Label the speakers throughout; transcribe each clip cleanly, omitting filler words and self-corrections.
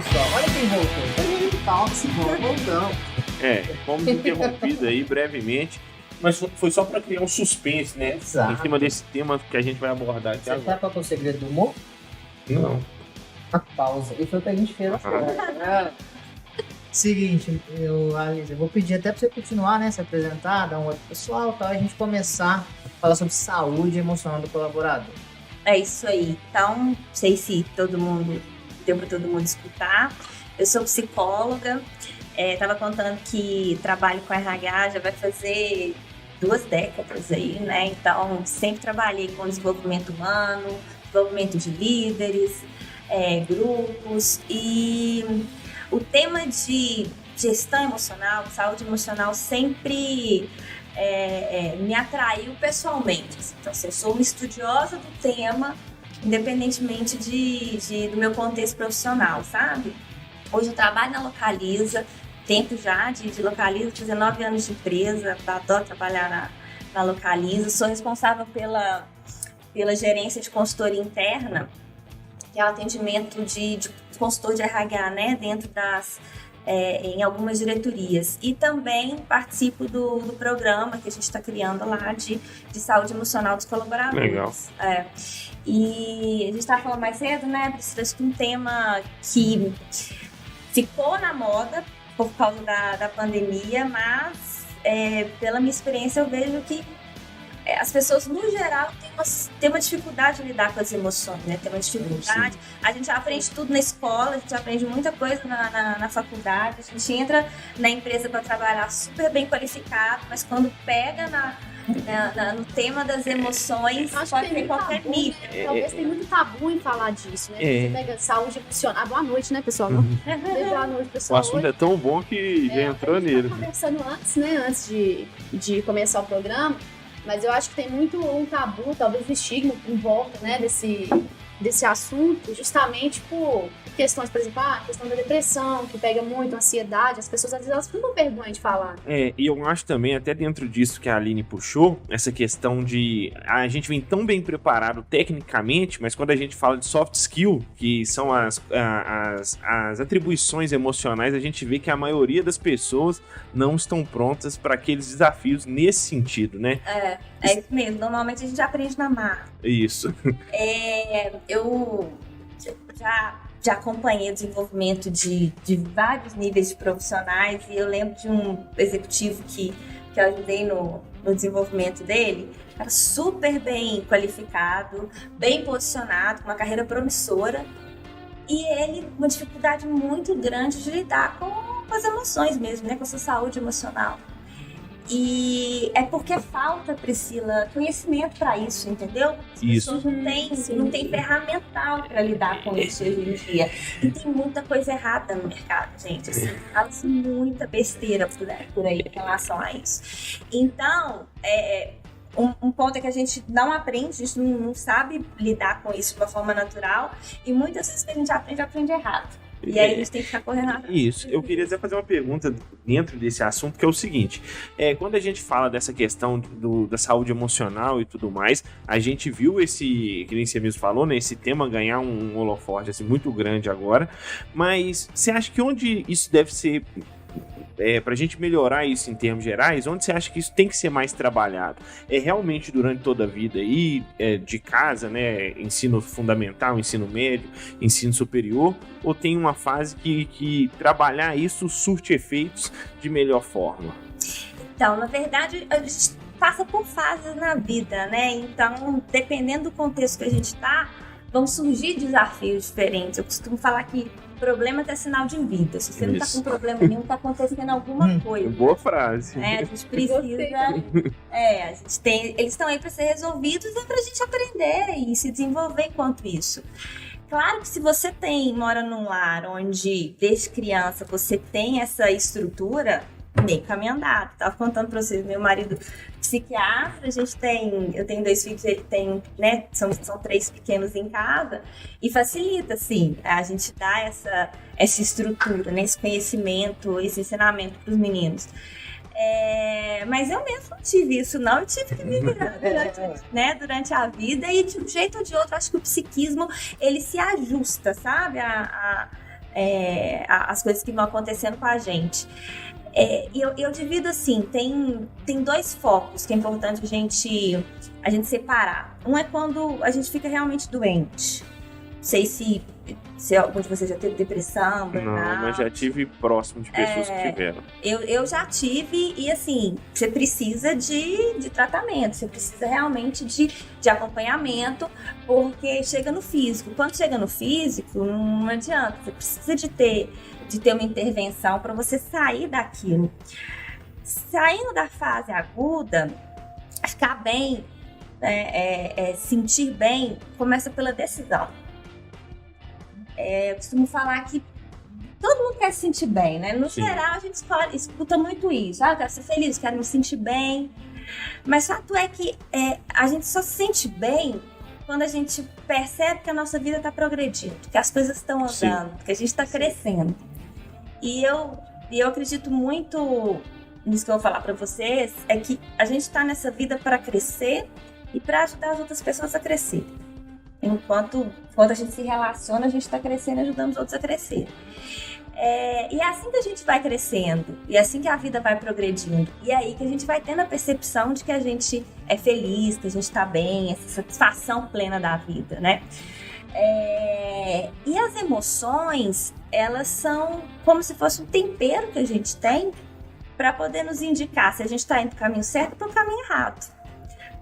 Speaker 1: pessoal. Olha quem voltou. Voltamos.
Speaker 2: Fomos interrompidos aí brevemente, mas foi só para criar um suspense, né?
Speaker 1: Exato.
Speaker 2: Em cima desse tema que a gente vai abordar aqui
Speaker 1: Você
Speaker 2: agora.
Speaker 1: sabe qual que é o segredo do humor?
Speaker 2: Não.
Speaker 1: A pausa. E foi o que a gente fez. Seguinte, Alice, eu vou pedir até pra você continuar, né? Se apresentar, dar um oi pro pessoal, tal, a gente começar a falar sobre saúde emocional do colaborador.
Speaker 3: É isso aí. Então, não sei se deu para todo mundo escutar. Eu sou psicóloga. Tava contando que trabalho com RH já vai fazer 2 décadas aí, né? Então, sempre trabalhei com desenvolvimento humano, desenvolvimento de líderes, grupos. E o tema de gestão emocional, saúde emocional, sempre me atraiu pessoalmente. Então, eu sou uma estudiosa do tema, independentemente do meu contexto profissional, sabe? Hoje eu trabalho na Localiza, tempo já de Localiza, 19 anos de empresa, adoro trabalhar na Localiza, sou responsável pela gerência de consultoria interna, que é o atendimento de consultor de RH, né, dentro em algumas diretorias. E também participo do programa que a gente está criando lá de saúde emocional dos colaboradores.
Speaker 2: Legal.
Speaker 3: E a gente estava falando mais cedo, né, Priscila, acho que um tema que ficou na moda por causa da pandemia, mas pela minha experiência eu vejo que as pessoas, no geral, têm uma dificuldade de lidar com as emoções, né? Tem uma dificuldade. Sim. A gente aprende tudo na escola, a gente aprende muita coisa na faculdade, a gente entra na empresa para trabalhar super bem qualificado, mas quando pega no tema das emoções, pode ter qualquer nível.
Speaker 4: Talvez tenha muito tabu em falar disso, né? Você pega saúde emocional. Boa noite, né, pessoal? Boa noite, pessoal.
Speaker 2: O assunto é tão bom que já entrou nele.
Speaker 4: A gente conversando antes, né? Antes de começar o programa. Mas eu acho que tem muito um tabu, talvez um estigma em volta, né, desse assunto, justamente por questões, por exemplo, a questão da depressão, que pega muito, ansiedade, as pessoas às vezes elas ficam com vergonha de falar.
Speaker 2: E eu acho também, até dentro disso que a Aline puxou, essa questão de a gente vem tão bem preparado tecnicamente, mas quando a gente fala de soft skill, que são as atribuições emocionais, a gente vê que a maioria das pessoas não estão prontas para aqueles desafios nesse sentido, né?
Speaker 3: É isso mesmo. Normalmente a gente aprende na marra.
Speaker 2: Isso.
Speaker 3: Eu já acompanhei o desenvolvimento de vários níveis de profissionais e eu lembro de um executivo que eu ajudei no desenvolvimento dele, era super bem qualificado, bem posicionado, com uma carreira promissora, e ele uma dificuldade muito grande de lidar com as emoções mesmo, né, com a sua saúde emocional. E é porque falta, Priscila, conhecimento para isso, entendeu? As pessoas não têm ferramental para lidar com isso hoje em dia. E tem muita coisa errada no mercado, gente. Assim, fala-se muita besteira por aí em relação a isso. Então, um ponto é que a gente não aprende, a gente não sabe lidar com isso de uma forma natural. E muitas vezes que a gente aprende errado. E aí a gente tem que ficar correndo atrás.
Speaker 2: Isso, eu queria até fazer uma pergunta dentro desse assunto, que é o seguinte, quando a gente fala dessa questão da saúde emocional e tudo mais, a gente viu que nem você mesmo falou, né, esse tema ganhar um holofote assim, muito grande agora, mas você acha que onde isso deve ser, pra gente melhorar isso em termos gerais, onde você acha que isso tem que ser mais trabalhado? É realmente durante toda a vida aí, de casa, né, ensino fundamental, ensino médio, ensino superior, ou tem uma fase que trabalhar isso surte efeitos de melhor forma?
Speaker 3: Então, na verdade, a gente passa por fases na vida, né? Então, dependendo do contexto que a gente tá, vão surgir desafios diferentes. Eu costumo falar que problema é sinal de vida. Se você não tá com problema nenhum, tá acontecendo alguma coisa.
Speaker 2: Boa frase.
Speaker 3: A gente precisa... eles estão aí para ser resolvidos e pra gente aprender e se desenvolver enquanto isso. Claro que se você mora num lar onde, desde criança, você tem essa estrutura, meio caminho andado. Tava contando pra vocês, meu marido psiquiatra, eu tenho 2 filhos, ele tem, né, são 3 pequenos em casa, e facilita, assim, a gente dá essa estrutura, né, esse conhecimento, esse ensinamento pros meninos. Mas eu mesmo não tive isso, não. Eu tive que me virar durante a vida, e de um jeito ou de outro, acho que o psiquismo, ele se ajusta, sabe? as coisas que vão acontecendo com a gente. E eu divido assim, tem 2 focos que é importante a gente separar. Um é quando a gente fica realmente doente. Não sei se algum de vocês já teve depressão, burnout.
Speaker 2: Não, mas já tive próximo de pessoas que tiveram.
Speaker 3: Eu já tive, e assim, você precisa de tratamento, você precisa realmente de acompanhamento, porque chega no físico. Quando chega no físico, não adianta, você precisa de ter uma intervenção para você sair daquilo. Saindo da fase aguda, ficar bem, sentir bem, começa pela decisão. Eu costumo falar que todo mundo quer se sentir bem, né? No geral, a gente escuta muito isso. Eu quero ser feliz, quero me sentir bem. Mas fato é que a gente só se sente bem quando a gente percebe que a nossa vida está progredindo, que as coisas estão andando, que a gente está crescendo. E eu acredito muito nisso que eu vou falar para vocês, é que a gente está nessa vida para crescer e para ajudar as outras pessoas a crescer. Enquanto a gente se relaciona, a gente está crescendo e ajudando os outros a crescer. E é assim que a gente vai crescendo, e é assim que a vida vai progredindo. E é aí que a gente vai tendo a percepção de que a gente é feliz, que a gente está bem, essa satisfação plena da vida, né? E as emoções, elas são como se fosse um tempero que a gente tem para poder nos indicar se a gente está indo para o caminho certo ou para o caminho errado.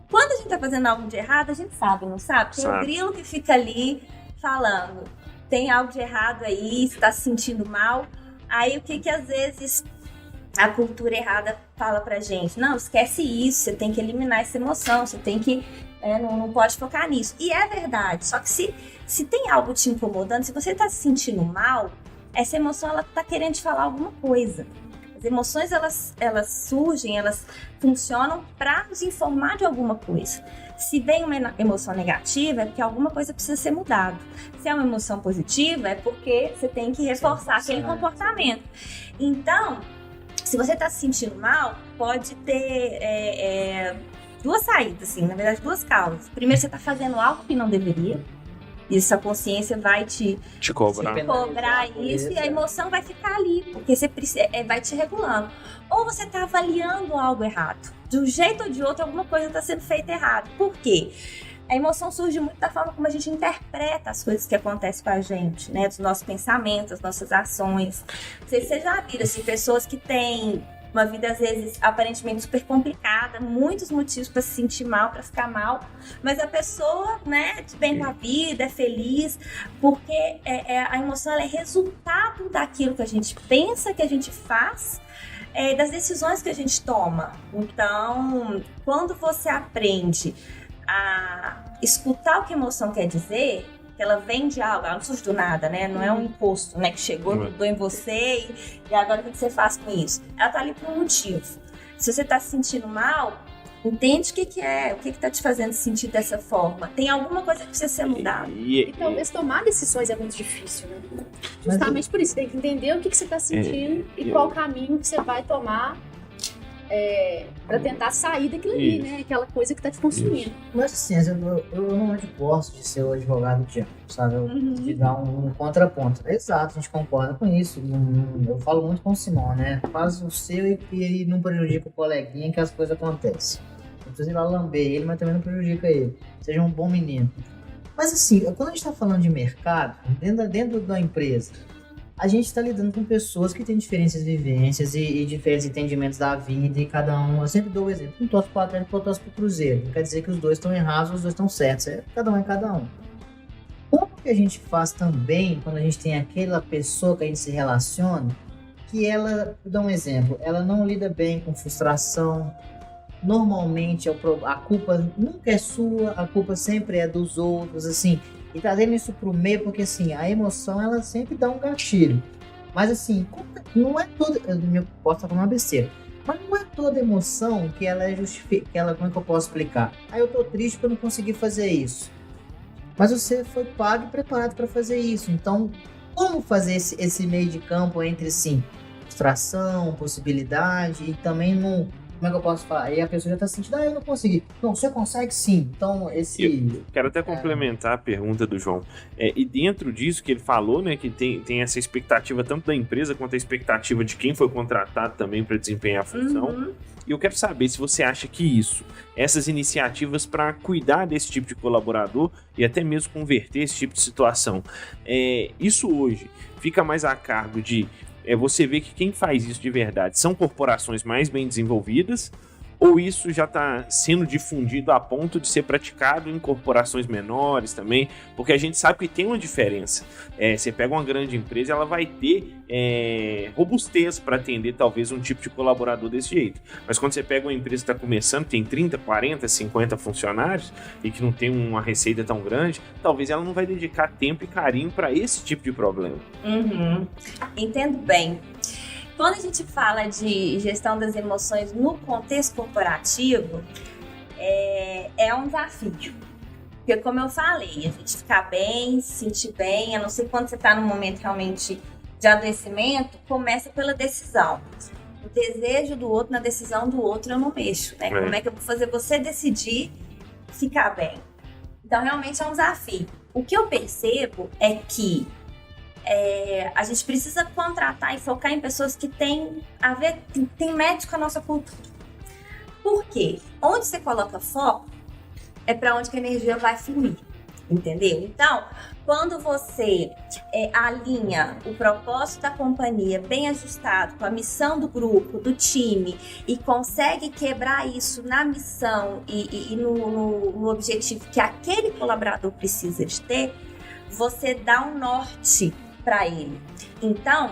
Speaker 3: Quando a gente tá fazendo algo de errado, a gente sabe, não sabe? Tem um grilo que fica ali falando, tem algo de errado aí, você tá se sentindo mal. Aí o que às vezes a cultura errada fala pra gente? Não, esquece isso, você tem que eliminar essa emoção, você tem que, não pode focar nisso. E é verdade, só que se tem algo te incomodando, se você tá se sentindo mal, essa emoção, ela tá querendo te falar alguma coisa. As emoções, elas surgem, elas funcionam para nos informar de alguma coisa. Se vem uma emoção negativa, é porque alguma coisa precisa ser mudada. Se é uma emoção positiva, é porque você tem que reforçar aquele comportamento. Então, se você está se sentindo mal, pode ter 2 saídas, assim, na verdade 2 causas. Primeiro, você está fazendo algo que não deveria. E essa consciência vai te cobrar isso, e a emoção vai ficar ali, porque você vai te regulando. Ou você está avaliando algo errado. De um jeito ou de outro, alguma coisa está sendo feita errado. Por quê? A emoção surge muito da forma como a gente interpreta as coisas que acontecem com a gente, né? Dos nossos pensamentos, das nossas ações. Não sei se você já viu, assim, pessoas que têm uma vida, às vezes, aparentemente super complicada, muitos motivos para se sentir mal, para ficar mal, mas a pessoa, né, de bem com a vida, é feliz, porque a emoção, ela é resultado daquilo que a gente pensa, que a gente faz, das decisões que a gente toma. Então, quando você aprende a escutar o que a emoção quer dizer, que ela vem de algo, ela não surge do nada, né? Não é um imposto, né, que chegou, mudou em você e agora o que você faz com isso? Ela tá ali por um motivo. Se você tá se sentindo mal, entende o que tá te fazendo sentir dessa forma. Tem alguma coisa que precisa ser mudada.
Speaker 4: Então, tomar decisões é muito difícil, né? Justamente por isso, tem que entender o que você tá sentindo e qual caminho que você vai tomar pra tentar sair daquilo ali, né? Aquela coisa que tá te consumindo.
Speaker 1: Mas assim, eu não gosto de ser o advogado do diabo, sabe? De dar um contraponto. Exato, a gente concorda com isso. Eu falo muito com o Simão, né? Faz o seu e não prejudica o coleguinha que as coisas acontecem. Não precisa ir lá lamber ele, mas também não prejudica ele. Seja um bom menino. Mas assim, quando a gente tá falando de mercado, dentro da empresa, a gente está lidando com pessoas que têm diferentes vivências e diferentes entendimentos da vida, e cada um, eu sempre dou o exemplo, um torce para o Atlético, outro torce para o Cruzeiro, não quer dizer que os dois estão errados, os dois estão certos, cada um é cada um. Como que a gente faz também, quando a gente tem aquela pessoa que a gente se relaciona, que ela, vou dar um exemplo, ela não lida bem com frustração, normalmente a culpa nunca é sua, a culpa sempre é dos outros, assim, e trazendo isso pro meio, porque assim, a emoção, ela sempre dá um gatilho. Mas assim, não é toda, eu posso estar falando uma besteira, mas não é toda emoção que ela é justificada, como é que eu posso explicar? Eu tô triste porque eu não consegui fazer isso. Mas você foi pago e preparado para fazer isso. Então, como fazer esse meio de campo entre, sim, frustração, possibilidade, e também como é que eu posso falar? Aí a pessoa já tá sentindo, eu não consegui. Não, você consegue sim. Então,
Speaker 2: Eu quero até complementar a pergunta do João. E dentro disso que ele falou, né, que tem essa expectativa tanto da empresa quanto a expectativa de quem foi contratado também para desempenhar a função. E eu quero saber se você acha que essas iniciativas para cuidar desse tipo de colaborador e até mesmo converter esse tipo de situação, isso hoje fica mais a cargo de você ver que quem faz isso de verdade são corporações mais bem desenvolvidas, ou isso já está sendo difundido a ponto de ser praticado em corporações menores também, porque a gente sabe que tem uma diferença. Você pega uma grande empresa, ela vai ter robustez para atender talvez um tipo de colaborador desse jeito, mas quando você pega uma empresa que está começando, tem 30, 40, 50 funcionários e que não tem uma receita tão grande, talvez ela não vai dedicar tempo e carinho para esse tipo de problema.
Speaker 3: Entendo bem. Quando a gente fala de gestão das emoções no contexto corporativo, é um desafio. Porque, como eu falei, a gente ficar bem, se sentir bem, a não ser quando você está num momento realmente de adoecimento, começa pela decisão. O desejo do outro, na decisão do outro, eu não mexo, né? Como é que eu vou fazer você decidir ficar bem? Então, realmente é um desafio. O que eu percebo é que a gente precisa contratar e focar em pessoas que têm a ver, tem match com a nossa cultura. Por quê? Onde você coloca foco é para onde que a energia vai fluir, entendeu? Então, quando você alinha o propósito da companhia bem ajustado com a missão do grupo, do time, e consegue quebrar isso na missão e no objetivo que aquele colaborador precisa de ter, você dá um norte para ele. Então,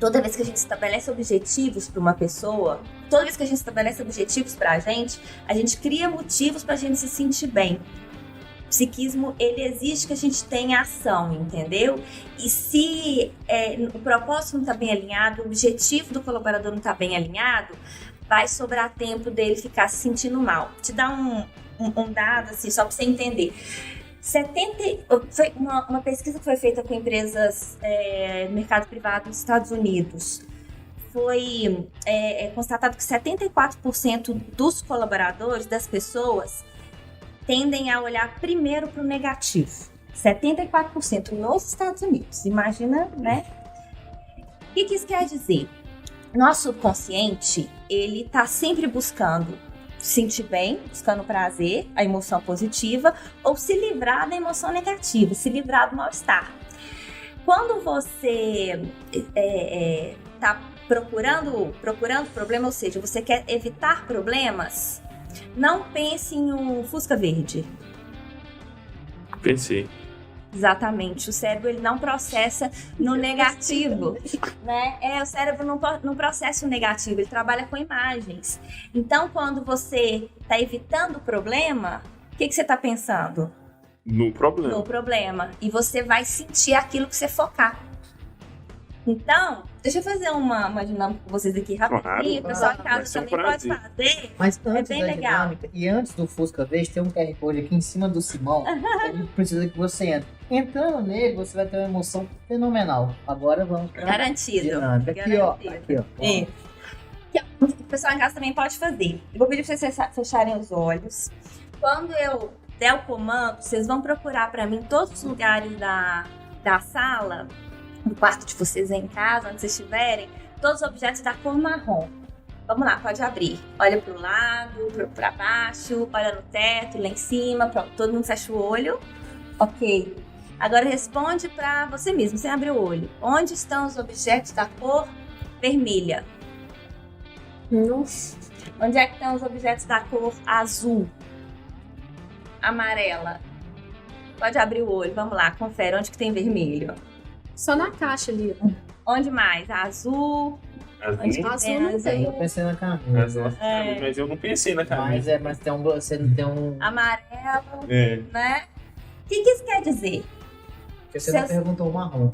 Speaker 3: toda vez que a gente estabelece objetivos para uma pessoa, toda vez que a gente estabelece objetivos para a gente cria motivos para a gente se sentir bem. O psiquismo, ele exige que a gente tenha ação, entendeu? E se o propósito não está bem alinhado, o objetivo do colaborador não está bem alinhado, vai sobrar tempo dele ficar se sentindo mal. Vou te dar um dado, assim, só para você entender. Foi uma pesquisa que foi feita com empresas no mercado privado dos Estados Unidos. Foi constatado que 74% dos colaboradores, das pessoas, tendem a olhar primeiro para o negativo. 74% nos Estados Unidos. Imagina, né? O que isso quer dizer? Nosso subconsciente, ele está sempre buscando se sentir bem, buscando prazer, a emoção positiva, ou se livrar da emoção negativa, se livrar do mal-estar. Quando você está procurando problema, ou seja, você quer evitar problemas, não pense em um Fusca verde.
Speaker 2: Pensei.
Speaker 3: Exatamente, o cérebro ele não processa no negativo, né? O cérebro não processa o negativo, ele trabalha com imagens. Então, quando você está evitando o problema, o que você está pensando?
Speaker 2: No problema.
Speaker 3: No problema. E você vai sentir aquilo que você focar. Então, deixa eu fazer uma dinâmica com vocês aqui rapidinho. O pessoal em casa também pode fazer.
Speaker 1: Mas antes
Speaker 3: bem
Speaker 1: da
Speaker 3: legal.
Speaker 1: dinâmica, e antes do Fusca Verde, tem um QR Code aqui em cima do Simão. Ele precisa que você entre. Entrando nele, você vai ter uma emoção fenomenal. Agora vamos para
Speaker 3: Garantido.
Speaker 1: dinâmica. Aqui, ó.
Speaker 3: O pessoal em casa também pode fazer. Eu vou pedir para vocês fecharem os olhos. Quando eu der o comando, vocês vão procurar para mim todos os lugares da sala, no quarto de vocês em casa, onde vocês estiverem, todos os objetos da cor marrom. Vamos lá, pode abrir. Olha para o lado, para baixo, olha no teto, lá em cima. Pronto, todo mundo fecha o olho. Ok. Agora responde para você mesmo, sem abrir o olho. Onde estão os objetos da cor vermelha? Onde é que estão os objetos da cor azul? Amarela? Pode abrir o olho, vamos lá, confere. Onde que tem vermelho?
Speaker 4: Só na caixa ali.
Speaker 3: Onde mais? Azul. Onde que
Speaker 4: Azul
Speaker 3: tem
Speaker 4: não
Speaker 3: azul?
Speaker 4: tem.
Speaker 1: Eu pensei na camisa.
Speaker 2: Mas eu não pensei na camisa.
Speaker 1: Mas tem você não tem um.
Speaker 3: Amarelo, né? O que isso quer dizer?
Speaker 1: Porque você não perguntou o marrom.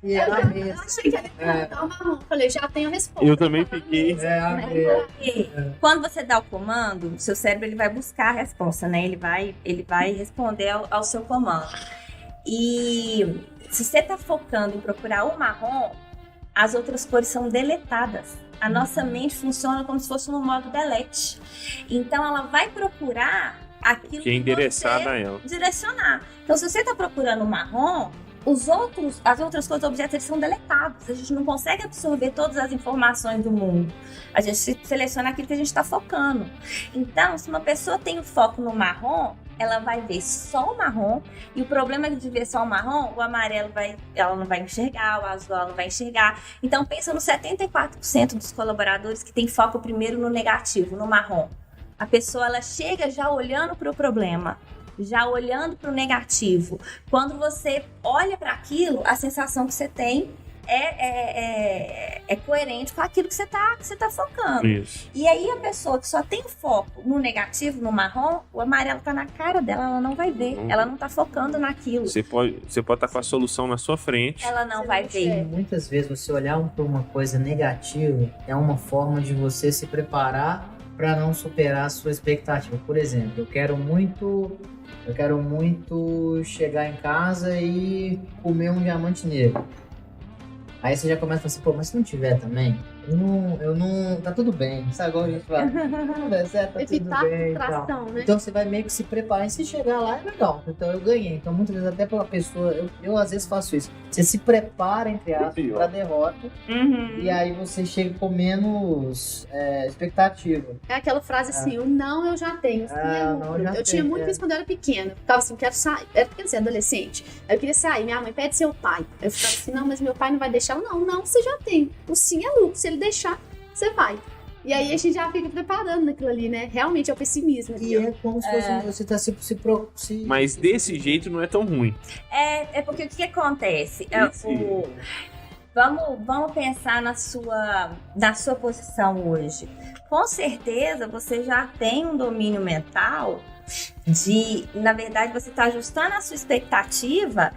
Speaker 1: E ela
Speaker 4: Eu
Speaker 1: mesmo.
Speaker 4: achei que ele ia perguntar o marrom. Falei, já tenho a resposta.
Speaker 2: Eu também fiquei.
Speaker 3: Porque quando você dá o comando, o seu cérebro ele vai buscar a resposta, né? Ele vai responder ao seu comando. E se você está focando em procurar o marrom, as outras cores são deletadas. A nossa mente funciona como se fosse no modo delete. Então ela vai procurar aquilo
Speaker 2: Que é endereçada a ela.
Speaker 3: direcionar. Então se você está procurando o marrom, as outras coisas, objetos, eles são deletados. A gente não consegue absorver todas as informações do mundo. A gente seleciona aquilo que a gente está focando. Então, se uma pessoa tem o foco no marrom, ela vai ver só o marrom. E o problema de ver só o marrom, o amarelo ela não vai enxergar, o azul ela não vai enxergar. Então, pensa nos 74% dos colaboradores que tem foco primeiro no negativo, no marrom. A pessoa, ela chega já olhando para o problema, já olhando para o negativo. Quando você olha para aquilo, a sensação que você tem é coerente com aquilo que você tá focando.
Speaker 2: Isso.
Speaker 3: E aí a pessoa que só tem foco no negativo, no marrom, o amarelo tá na cara dela, ela não vai ver. Ela não tá focando naquilo.
Speaker 2: Você pode estar com a solução na sua frente.
Speaker 3: Ela não
Speaker 4: Você
Speaker 3: vai
Speaker 4: não
Speaker 3: ver.
Speaker 4: enxerga.
Speaker 1: Muitas vezes você olhar para uma coisa negativa é uma forma de você se preparar para não superar a sua expectativa. Por exemplo, eu quero muito chegar em casa e comer um diamante negro. Aí você já começa a falar assim, pô, mas se não tiver também, eu não, tá tudo bem, sabe? Igual a gente fala, não der certo, tá tudo
Speaker 4: Evitar
Speaker 1: bem e tal.
Speaker 4: frustração, né?
Speaker 1: Então você vai meio que se preparar, e se chegar lá é legal, então eu ganhei. Então muitas vezes até pra pessoa, eu às vezes faço isso, você se prepara, entre aspas, pra derrota,
Speaker 3: Uhum.
Speaker 1: e aí você chega com menos expectativa.
Speaker 4: É aquela frase assim, o não eu já tenho. o sim é
Speaker 1: Ah,
Speaker 4: lucro.
Speaker 1: não, já
Speaker 4: eu tinha
Speaker 1: tem,
Speaker 4: muito
Speaker 1: é.
Speaker 4: isso quando eu era pequena. Eu ficava assim, quero sair. Era pequena, assim, adolescente. Aí eu queria sair. Minha mãe pede seu pai. Eu ficava assim, não, mas meu pai não vai deixar. Não, você já tem. O sim é lucro. Se ele deixar, você vai. E aí a gente já fica preparando naquilo ali, né? Realmente é o pessimismo.
Speaker 1: E é como se fosse você tá se
Speaker 2: Mas desse jeito não é tão ruim.
Speaker 3: É porque o que acontece?
Speaker 2: Sim.
Speaker 3: Vamos pensar na sua posição hoje. Com certeza você já tem um domínio mental na verdade, você está ajustando a sua expectativa.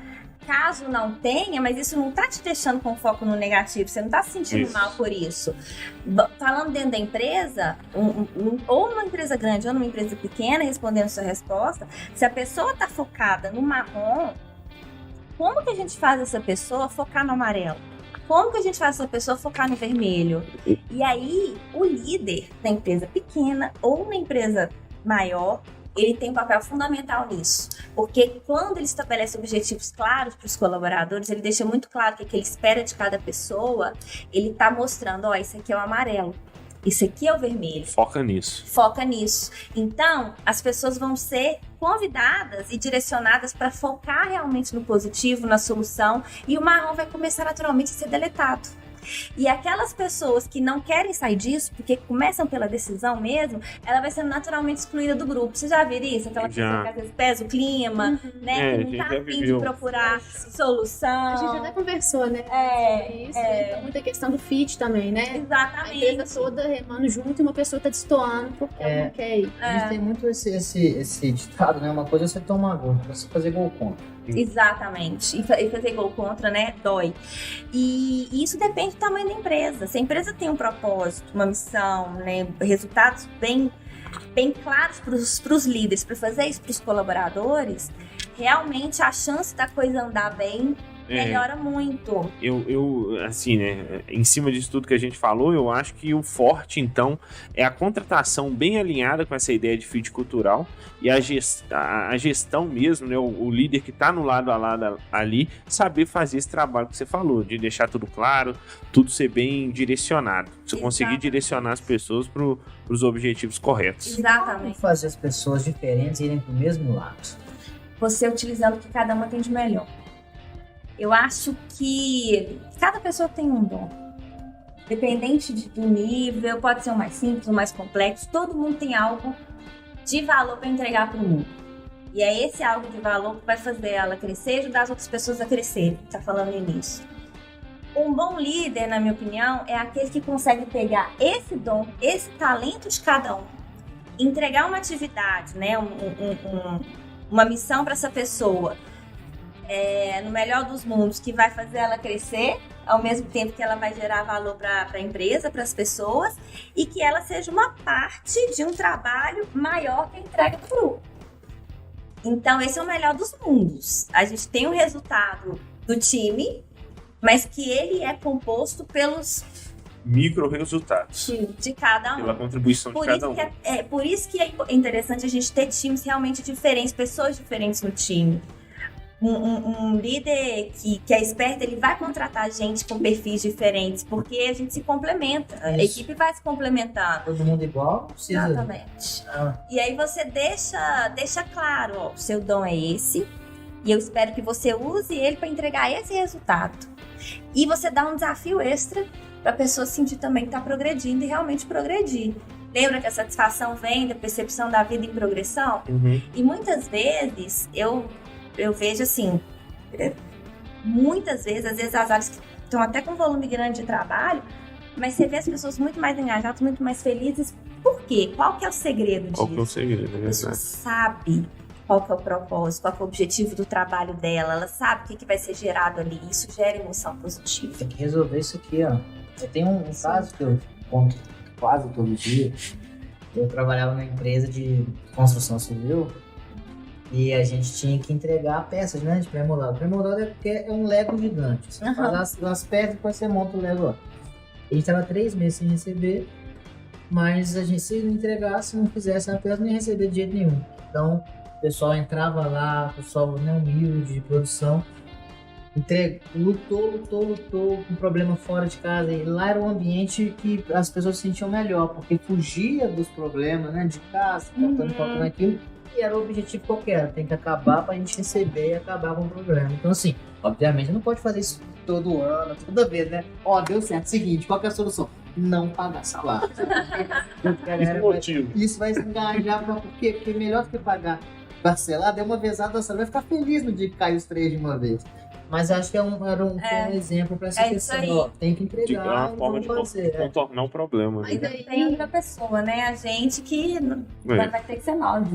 Speaker 3: Caso não tenha, mas isso não está te deixando com foco no negativo, você não está se sentindo
Speaker 2: Isso.
Speaker 3: mal por isso. Falando dentro da empresa, ou numa empresa grande ou numa empresa pequena, respondendo a sua resposta, se a pessoa está focada no marrom, como que a gente faz essa pessoa focar no amarelo? Como que a gente faz essa pessoa focar no vermelho? E aí, o líder da empresa pequena ou na empresa maior, ele tem um papel fundamental nisso. Porque quando ele estabelece objetivos claros para os colaboradores, ele deixa muito claro o que ele espera de cada pessoa, ele está mostrando, ó, esse aqui é o amarelo, isso aqui é o vermelho.
Speaker 2: Foca nisso.
Speaker 3: Foca nisso. Então, as pessoas vão ser convidadas e direcionadas para focar realmente no positivo, na solução, e o marrom vai começar naturalmente a ser deletado. E aquelas pessoas que não querem sair disso, porque começam pela decisão mesmo, ela vai sendo naturalmente excluída do grupo. Você já viu isso? Aquela pessoa que às vezes pesa o clima, né? Que não tá a fim de procurar solução.
Speaker 4: A gente até conversou, né? Sobre isso. Então, muita questão do fit também, né? A
Speaker 3: Exatamente.
Speaker 4: empresa toda remando junto e uma pessoa tá destoando porque ela não quer ir.
Speaker 1: A gente tem muito esse ditado, né? Uma coisa é você tomar gol, outra é você fazer gol contra.
Speaker 3: Exatamente. E fazer gol contra, né? Dói. E isso depende do tamanho da empresa. Se a empresa tem um propósito, uma missão, né? Resultados bem claros para os líderes, para fazer isso para os colaboradores, realmente a chance da coisa andar bem melhora muito.
Speaker 2: Eu, assim, né, em cima disso tudo que a gente falou, eu acho que o forte, então, é a contratação bem alinhada com essa ideia de fit cultural e a gestão mesmo, né, o líder que está no lado a lado ali, saber fazer esse trabalho que você falou, de deixar tudo claro, tudo ser bem direcionado. Você conseguir direcionar as pessoas para os objetivos corretos.
Speaker 1: Como
Speaker 3: Exatamente.
Speaker 1: fazer as pessoas diferentes irem para o mesmo lado?
Speaker 3: Você utilizando o que cada uma tem de melhor. Eu acho que cada pessoa tem um dom. Dependente do nível, pode ser o mais simples, o mais complexo, todo mundo tem algo de valor para entregar para o mundo. E é esse algo de valor que vai fazer ela crescer e ajudar as outras pessoas a crescer. Tá falando nisso. Um bom líder, na minha opinião, é aquele que consegue pegar esse dom, esse talento de cada um, entregar uma atividade, né, uma missão para essa pessoa, no melhor dos mundos, que vai fazer ela crescer, ao mesmo tempo que ela vai gerar valor para a empresa, para as pessoas, e que ela seja uma parte de um trabalho maior que a entrega do grupo. Então, esse é o melhor dos mundos. A gente tem o resultado do time, mas que ele é composto
Speaker 2: micro-resultados
Speaker 3: de cada um.
Speaker 2: pela contribuição de cada um.
Speaker 3: Por isso que é interessante a gente ter times realmente diferentes, pessoas diferentes no time. Um líder que é esperto, ele vai contratar gente com perfis diferentes, porque a gente se complementa, a equipe vai se complementando.
Speaker 1: Todo mundo igual? Precisa...
Speaker 3: Exatamente. E aí você deixa claro, ó, o seu dom é esse, e eu espero que você use ele para entregar esse resultado. E você dá um desafio extra para a pessoa sentir também que está progredindo e realmente progredir. Lembra que a satisfação vem da percepção da vida em progressão? E muitas vezes eu vejo assim, muitas vezes, às vezes as áreas que estão até com volume grande de trabalho, mas você vê as pessoas muito mais engajadas, muito mais felizes. Por quê? Qual que é o segredo disso?
Speaker 2: Qual que é o segredo?
Speaker 3: A pessoa sabe qual que é o propósito, qual que é o objetivo do trabalho dela, ela sabe o que vai ser gerado ali, isso gera emoção positiva.
Speaker 1: Tem que resolver isso aqui, ó. Eu tenho um caso que eu conto quase todo dia. Eu trabalhava numa empresa de construção civil e a gente tinha que entregar peças, né, de pré-moldado. Pré-moldado é porque é um Lego gigante. Você faz as peças e depois você monta o Lego lá. A gente tava 3 meses sem receber, mas a gente, se não entregasse, não fizesse a peça, não ia receber de jeito nenhum. Então, o pessoal entrava lá, o pessoal humilde de produção, lutou com problema fora de casa. E lá era um ambiente que as pessoas se sentiam melhor, porque fugia dos problemas, né, de casa, faltando aquilo. E era o objetivo qualquer, tem que acabar pra gente receber e acabar com o problema. Então, assim, obviamente não pode fazer isso todo ano, toda vez, né? Ó, deu certo, seguinte, qual que é a solução? Não pagar salário. Isso vai se engajar, porque melhor do que pagar parcelado é uma vezada, você vai ficar feliz no dia que cai os 3 de uma vez. Mas acho que era um exemplo para essa questão. Ó, tem que entregar.
Speaker 2: É uma forma de contornar o problema.
Speaker 3: Mas aí tem outra pessoa, né? A gente que vai ter que ser nós.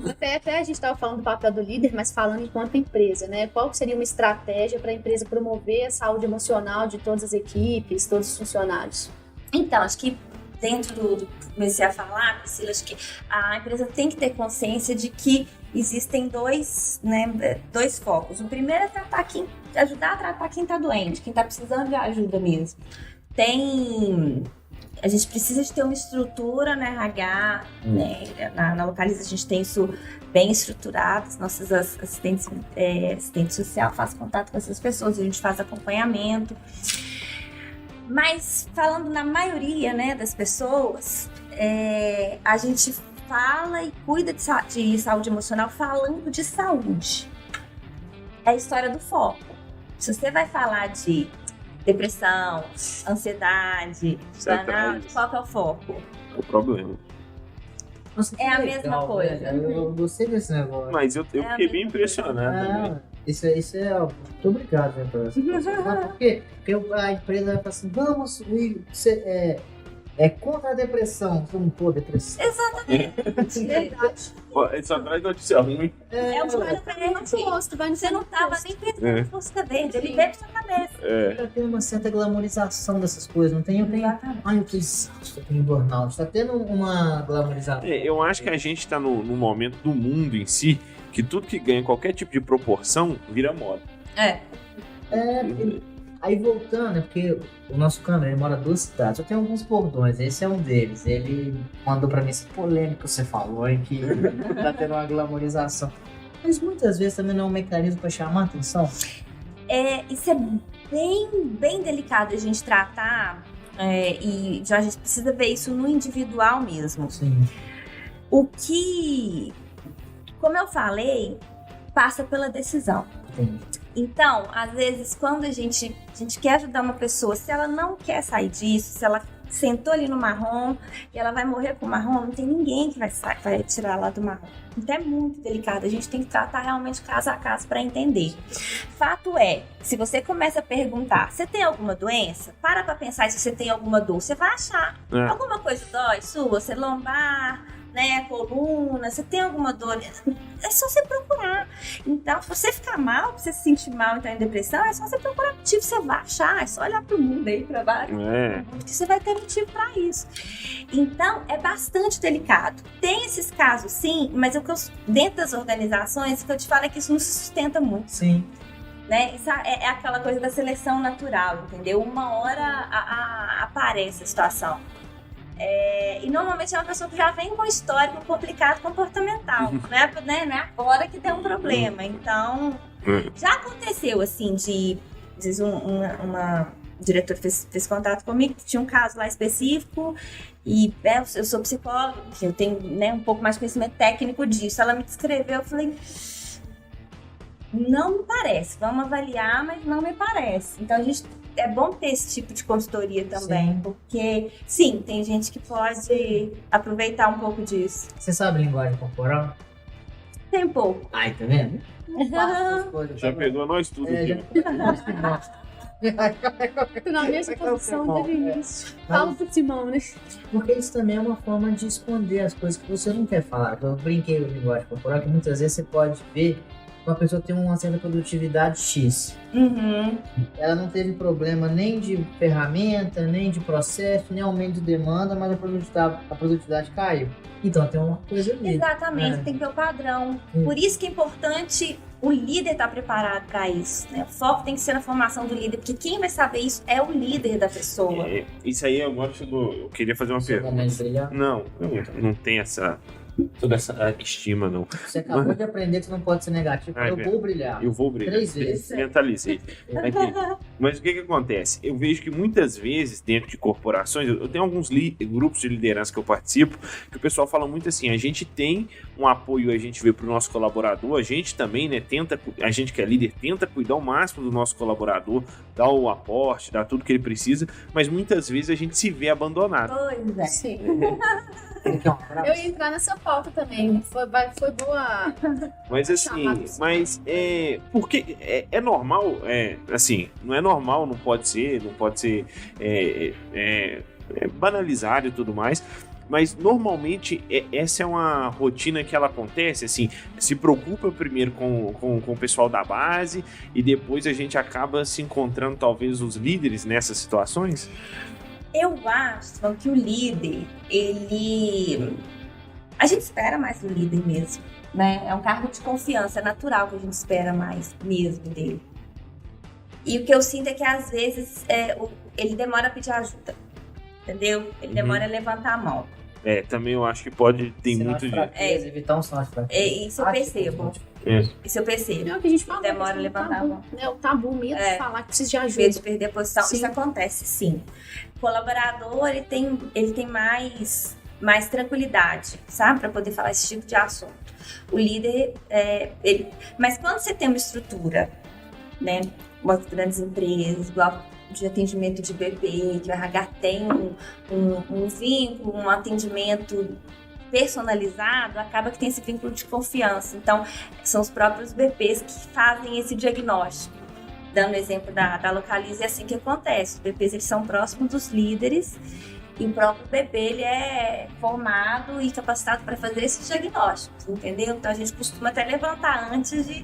Speaker 4: Até a gente estava falando do papel do líder, mas falando enquanto empresa, né? Qual seria uma estratégia para a empresa promover a saúde emocional de todas as equipes, todos os funcionários?
Speaker 3: Então, acho que dentro do comecei a falar, Priscila, acho que a empresa tem que ter consciência de que existem dois focos. O primeiro é ajudar a tratar quem está doente, quem está precisando de ajuda mesmo. A gente precisa de ter uma estrutura na RH, né? Na Localiza a gente tem isso bem estruturado, as nossas assistentes sociais fazem contato com essas pessoas, a gente faz acompanhamento. Mas falando na maioria, né, das pessoas, a gente fala e cuida de saúde emocional falando de saúde. É a história do foco. Se você vai falar de depressão, ansiedade, burnout, qual que é o foco?
Speaker 2: O problema.
Speaker 1: Nossa,
Speaker 3: é a mesma coisa.
Speaker 1: Eu gostei desse negócio.
Speaker 2: Mas eu fiquei bem impressionado também.
Speaker 1: Isso é muito obrigado, né, por essa coisa. Porque a empresa vai falar assim, vamos, é contra a depressão. Você não pô, depressão.
Speaker 3: Exatamente. Verdade.
Speaker 2: Só traz notícia ruim.
Speaker 3: É um chocolate verde. Você não tava nem pensando que fosse verde. Ele veio pra sua cabeça.
Speaker 1: Tá tendo uma certa glamorização dessas coisas. Não tem. Eu tô exausto, eu tenho burnout. Tá tendo uma glamorização.
Speaker 2: Eu acho que a gente tá no momento do mundo em si que tudo que ganha qualquer tipo de proporção vira moda.
Speaker 1: Aí voltando, porque o nosso câmera, ele mora em 2 cidades. Eu tenho alguns bordões, esse é um deles. Ele mandou pra mim esse polêmico que você falou, em que tá tendo uma glamorização. Mas muitas vezes também não é um mecanismo pra chamar a atenção.
Speaker 3: Isso é bem delicado a gente tratar, e a gente precisa ver isso no individual mesmo.
Speaker 1: Sim.
Speaker 3: Como eu falei, passa pela decisão.
Speaker 1: Entendi.
Speaker 3: Então, às vezes, quando a gente quer ajudar uma pessoa, se ela não quer sair disso, se ela sentou ali no marrom e ela vai morrer com o marrom, não tem ninguém que vai tirar ela do marrom. Então é muito delicado, a gente tem que tratar realmente caso a caso para entender. Fato é, se você começa a perguntar, você tem alguma doença? Para pensar se você tem alguma dor, você vai achar. Alguma coisa dói sua, você lombar, né, coluna, você tem alguma dor, é só você procurar. Então, se você ficar mal, se você se sentir mal e entrar em depressão, é só você procurar motivo, você vai achar, é só olhar pro mundo aí, pra vários, que você vai ter motivo pra isso. Então, é bastante delicado. Tem esses casos, sim, mas dentro das organizações, o que eu te falo é que isso não se sustenta muito.
Speaker 1: Sim.
Speaker 3: né? Isso é aquela coisa da seleção natural, entendeu? Uma hora aparece a situação. E normalmente é uma pessoa que já vem com um histórico complicado comportamental, não é agora que tem um problema. Então, já aconteceu assim de uma diretora fez contato comigo, tinha um caso lá específico e eu sou psicóloga, eu tenho, né, um pouco mais de conhecimento técnico disso. Ela me descreveu, eu falei, não me parece, vamos avaliar, mas não me parece. Então é bom ter esse tipo de consultoria também, porque sim, tem gente que pode aproveitar um pouco disso.
Speaker 1: Você sabe linguagem corporal?
Speaker 3: Tem um pouco.
Speaker 1: Ai, tá vendo?
Speaker 2: Já pegou nós tudo aqui.
Speaker 4: Na mesma posição desde o início. Fala por Simão, né?
Speaker 1: Porque isso também é uma forma de esconder as coisas que você não quer falar. Eu brinquei com linguagem corporal, que muitas vezes você pode ver que uma pessoa tem uma certa produtividade X. Ela não teve problema nem de ferramenta, nem de processo, nem aumento de demanda, mas a produtividade caiu. Então tem uma coisa ali.
Speaker 3: Exatamente, tem que ter o padrão. Por isso que é importante o líder estar preparado para isso, né? O foco tem que ser na formação do líder, porque quem vai saber isso é o líder da pessoa.
Speaker 2: Isso aí agora chegou. Eu queria fazer uma pergunta. Não tem toda essa estima, não.
Speaker 1: Você acabou de aprender que não pode ser negativo. Vou brilhar.
Speaker 2: Eu vou brilhar.
Speaker 1: 3 vezes.
Speaker 2: Mentalizei. Mas o que acontece? Eu vejo que muitas vezes, dentro de corporações, eu tenho alguns grupos de liderança que eu participo, que o pessoal fala muito assim, a gente tem um apoio, a gente vê pro nosso colaborador, a gente também, né, a gente que é líder, tenta cuidar ao máximo do nosso colaborador, dar o aporte, dar tudo que ele precisa, mas muitas vezes a gente se vê abandonado.
Speaker 3: Pois é.
Speaker 4: Sim. Eu ia entrar nessa pauta também. Foi boa.
Speaker 2: Mas assim, porque é normal, assim, não é normal, não pode ser banalizado e tudo mais. Mas normalmente essa é uma rotina que ela acontece, assim, se preocupa primeiro com o pessoal da base e depois a gente acaba se encontrando talvez os líderes nessas situações?
Speaker 3: Eu acho que o líder, a gente espera mais do líder mesmo, né? É um cargo de confiança, é natural que a gente espera mais mesmo dele. E o que eu sinto é que às vezes ele demora a pedir ajuda, entendeu? Ele demora a levantar a mão.
Speaker 2: Também eu acho que pode ter
Speaker 1: sinal
Speaker 2: muito
Speaker 1: de fraqueza, evitar um sinal de fraqueza.
Speaker 3: Isso eu percebo. Isso eu percebo.
Speaker 4: É o que a gente fala.
Speaker 3: Demora a levantar a mão.
Speaker 4: O tabu mesmo de falar que precisa de ajuda.
Speaker 3: Medo de perder a posição.
Speaker 4: Sim.
Speaker 3: Isso acontece, sim. O colaborador, ele tem mais tranquilidade, sabe? Para poder falar esse tipo de assunto. O líder, mas quando você tem uma estrutura, né? Umas grandes empresas, igual de atendimento de bebê, que o RH tem um vínculo, um atendimento personalizado, acaba que tem esse vínculo de confiança. Então, são os próprios bebês que fazem esse diagnóstico. Dando o exemplo da Localize, é assim que acontece. Os bebês, eles são próximos dos líderes e o próprio bebê, ele é formado e capacitado para fazer esses diagnósticos, entendeu? Então, a gente costuma até levantar antes de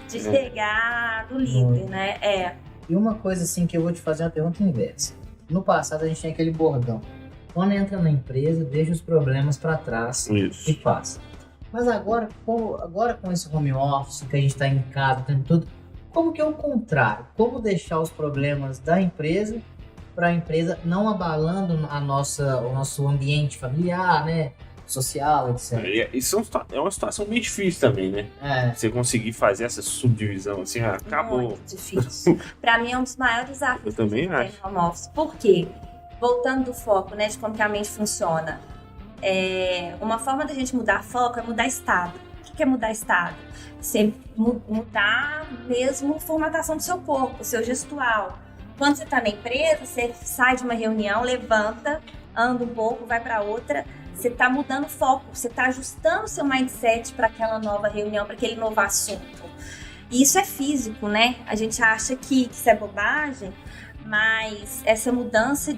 Speaker 3: chegar do líder, né?
Speaker 1: E uma coisa assim que eu vou te fazer uma pergunta inversa. No passado a gente tinha aquele bordão. Quando entra na empresa, deixa os problemas para trás e passa. Mas agora com esse home office, que a gente está em casa, tem tudo, como que é o contrário? Como deixar os problemas da empresa para a empresa, não abalando o nosso ambiente familiar, né? Social, etc.
Speaker 2: Isso é uma situação meio difícil também, né? Você conseguir fazer essa subdivisão assim, acabou.
Speaker 3: Muito difícil. Para mim é um dos maiores desafios.
Speaker 2: Eu também acho.
Speaker 3: Home office. Por quê? Voltando do foco, né, de como que a mente funciona. Uma forma da gente mudar foco é mudar estado. O que é mudar estado? Você mudar mesmo a formatação do seu corpo, o seu gestual. Quando você está na empresa, você sai de uma reunião, levanta, anda um pouco, vai para outra. Você está mudando o foco, você está ajustando o seu mindset para aquela nova reunião, para aquele novo assunto. E isso é físico, né? A gente acha que isso é bobagem, mas essa mudança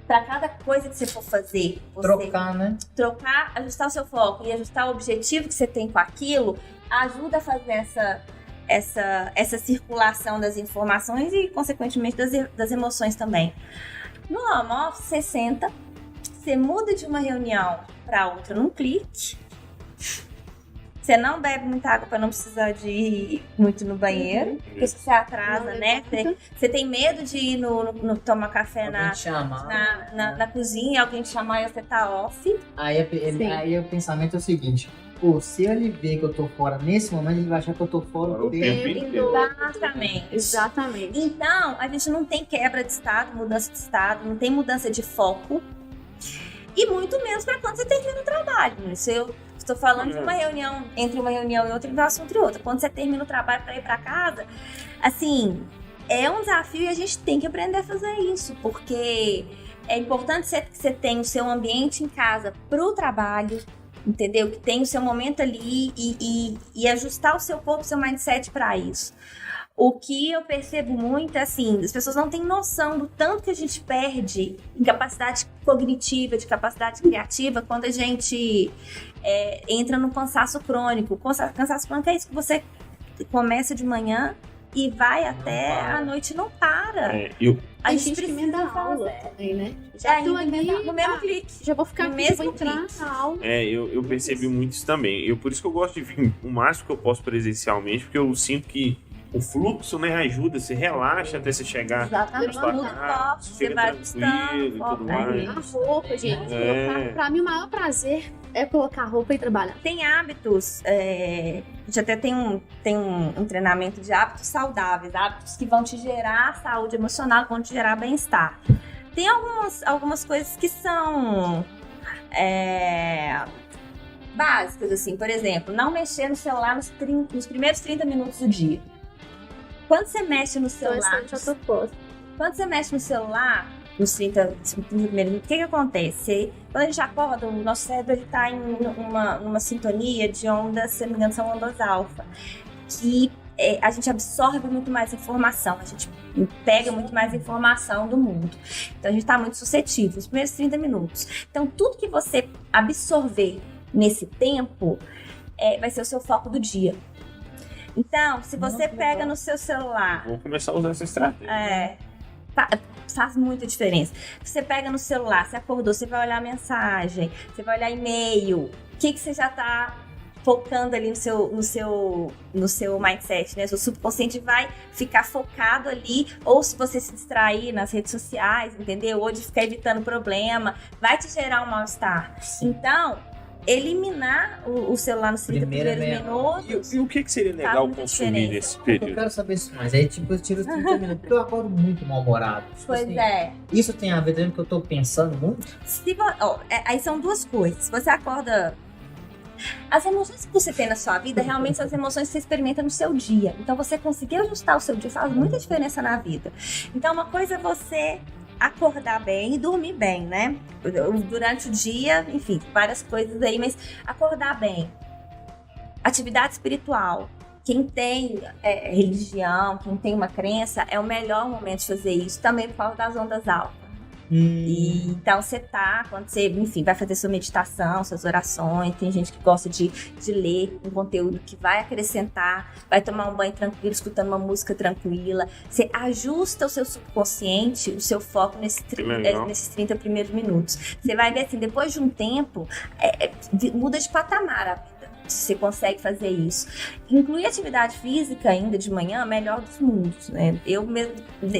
Speaker 3: para cada coisa que você for fazer,
Speaker 1: trocar, né?
Speaker 3: Trocar, ajustar o seu foco e ajustar o objetivo que você tem com aquilo, ajuda a fazer essa circulação das informações e, consequentemente, das emoções também. No home office, você senta, você muda de uma reunião para outra num clique. Você não bebe muita água para não precisar de ir muito no banheiro. Porque se você atrasa, né? Você tem medo de ir no tomar café na cozinha e alguém te chamar e você tá off.
Speaker 1: Aí o pensamento é o seguinte: pô, se ele ver que eu tô fora nesse momento, ele vai achar que eu tô fora o tempo inteiro.
Speaker 3: Exatamente. Então, a gente não tem quebra de estado, mudança de estado, não tem mudança de foco. E muito menos para quando você termina o trabalho. Isso eu estou falando de uma reunião, entre uma reunião e outra, e um assunto e outra. Quando você termina o trabalho para ir para casa, assim, é um desafio e a gente tem que aprender a fazer isso, porque é importante que você tenha o seu ambiente em casa pro trabalho, entendeu? Que tenha o seu momento ali e ajustar o seu corpo, o seu mindset para isso. O que eu percebo muito é assim, as pessoas não têm noção do tanto que a gente perde em capacidade cognitiva, de capacidade criativa, quando a gente entra no cansaço crônico. Cansaço crônico é isso que você começa de manhã e vai até a noite e não para.
Speaker 4: A gente precisa aula também, né? Já tô ali
Speaker 3: no mesmo clique.
Speaker 4: Já vou ficar
Speaker 3: no
Speaker 4: aqui,
Speaker 3: mesmo
Speaker 4: vou entrar na aula.
Speaker 2: Eu percebi muito isso também. Por isso que eu gosto de vir o máximo que eu posso presencialmente, porque eu sinto que o fluxo, né, ajuda, você relaxa até você chegar.
Speaker 3: Exatamente.
Speaker 2: Na sua casa,
Speaker 3: Você vai
Speaker 2: tranquilo e tudo mais.
Speaker 4: A roupa, gente. Pra mim, o maior prazer é colocar roupa e trabalhar.
Speaker 3: Tem hábitos, a gente até tem um treinamento de hábitos saudáveis, hábitos que vão te gerar saúde emocional, que vão te gerar bem-estar. Tem algumas coisas que são básicas, assim, por exemplo, não mexer no celular nos primeiros 30 minutos do dia. Quando você mexe no celular, nos 30 primeiros minutos, o que acontece? Quando a gente acorda, o nosso cérebro está em numa sintonia de ondas, se não me engano, são ondas alfa, que a gente absorve muito mais informação, a gente pega muito mais informação do mundo. Então a gente está muito suscetível, nos primeiros 30 minutos. Então tudo que você absorver nesse tempo vai ser o seu foco do dia. Então, se você pega no seu celular...
Speaker 2: Vou começar a usar essa estratégia.
Speaker 3: Faz muita diferença. Você pega no celular, você acordou, você vai olhar a mensagem, você vai olhar e-mail. O que você já está focando ali no seu mindset, né? O seu subconsciente vai ficar focado ali, ou se você se distrair nas redes sociais, entendeu? Ou de ficar evitando problema, vai te gerar um mal-estar. Então... eliminar o celular nos 30 primeiros minutos.
Speaker 2: E o que seria legal consumir nesse período?
Speaker 1: Eu quero saber isso mais. Aí, tipo, eu tiro os 30 minutos, porque eu acordo muito mal-humorado.
Speaker 3: Pois assim,
Speaker 1: Isso tem a ver também com o que eu tô pensando muito?
Speaker 3: Aí são duas coisas. Se você acorda... As emoções que você tem na sua vida, realmente são as emoções que você experimenta no seu dia. Então, você conseguir ajustar o seu dia faz muita diferença na vida. Então, uma coisa é você... acordar bem e dormir bem, né? Durante o dia, enfim, várias coisas aí, mas acordar bem. Atividade espiritual. Quem tem religião, quem tem uma crença, é o melhor momento de fazer isso, também por causa das ondas altas. E então quando você, enfim, vai fazer sua meditação, suas orações, tem gente que gosta de ler um conteúdo que vai acrescentar, vai tomar um banho tranquilo, escutando uma música tranquila, você ajusta o seu subconsciente, o seu foco nesses 30 primeiros minutos. Você vai ver assim, depois de um tempo, muda de patamar a vida. Você consegue fazer isso. Incluir atividade física ainda de manhã, melhor dos mundos, né? Eu mesmo,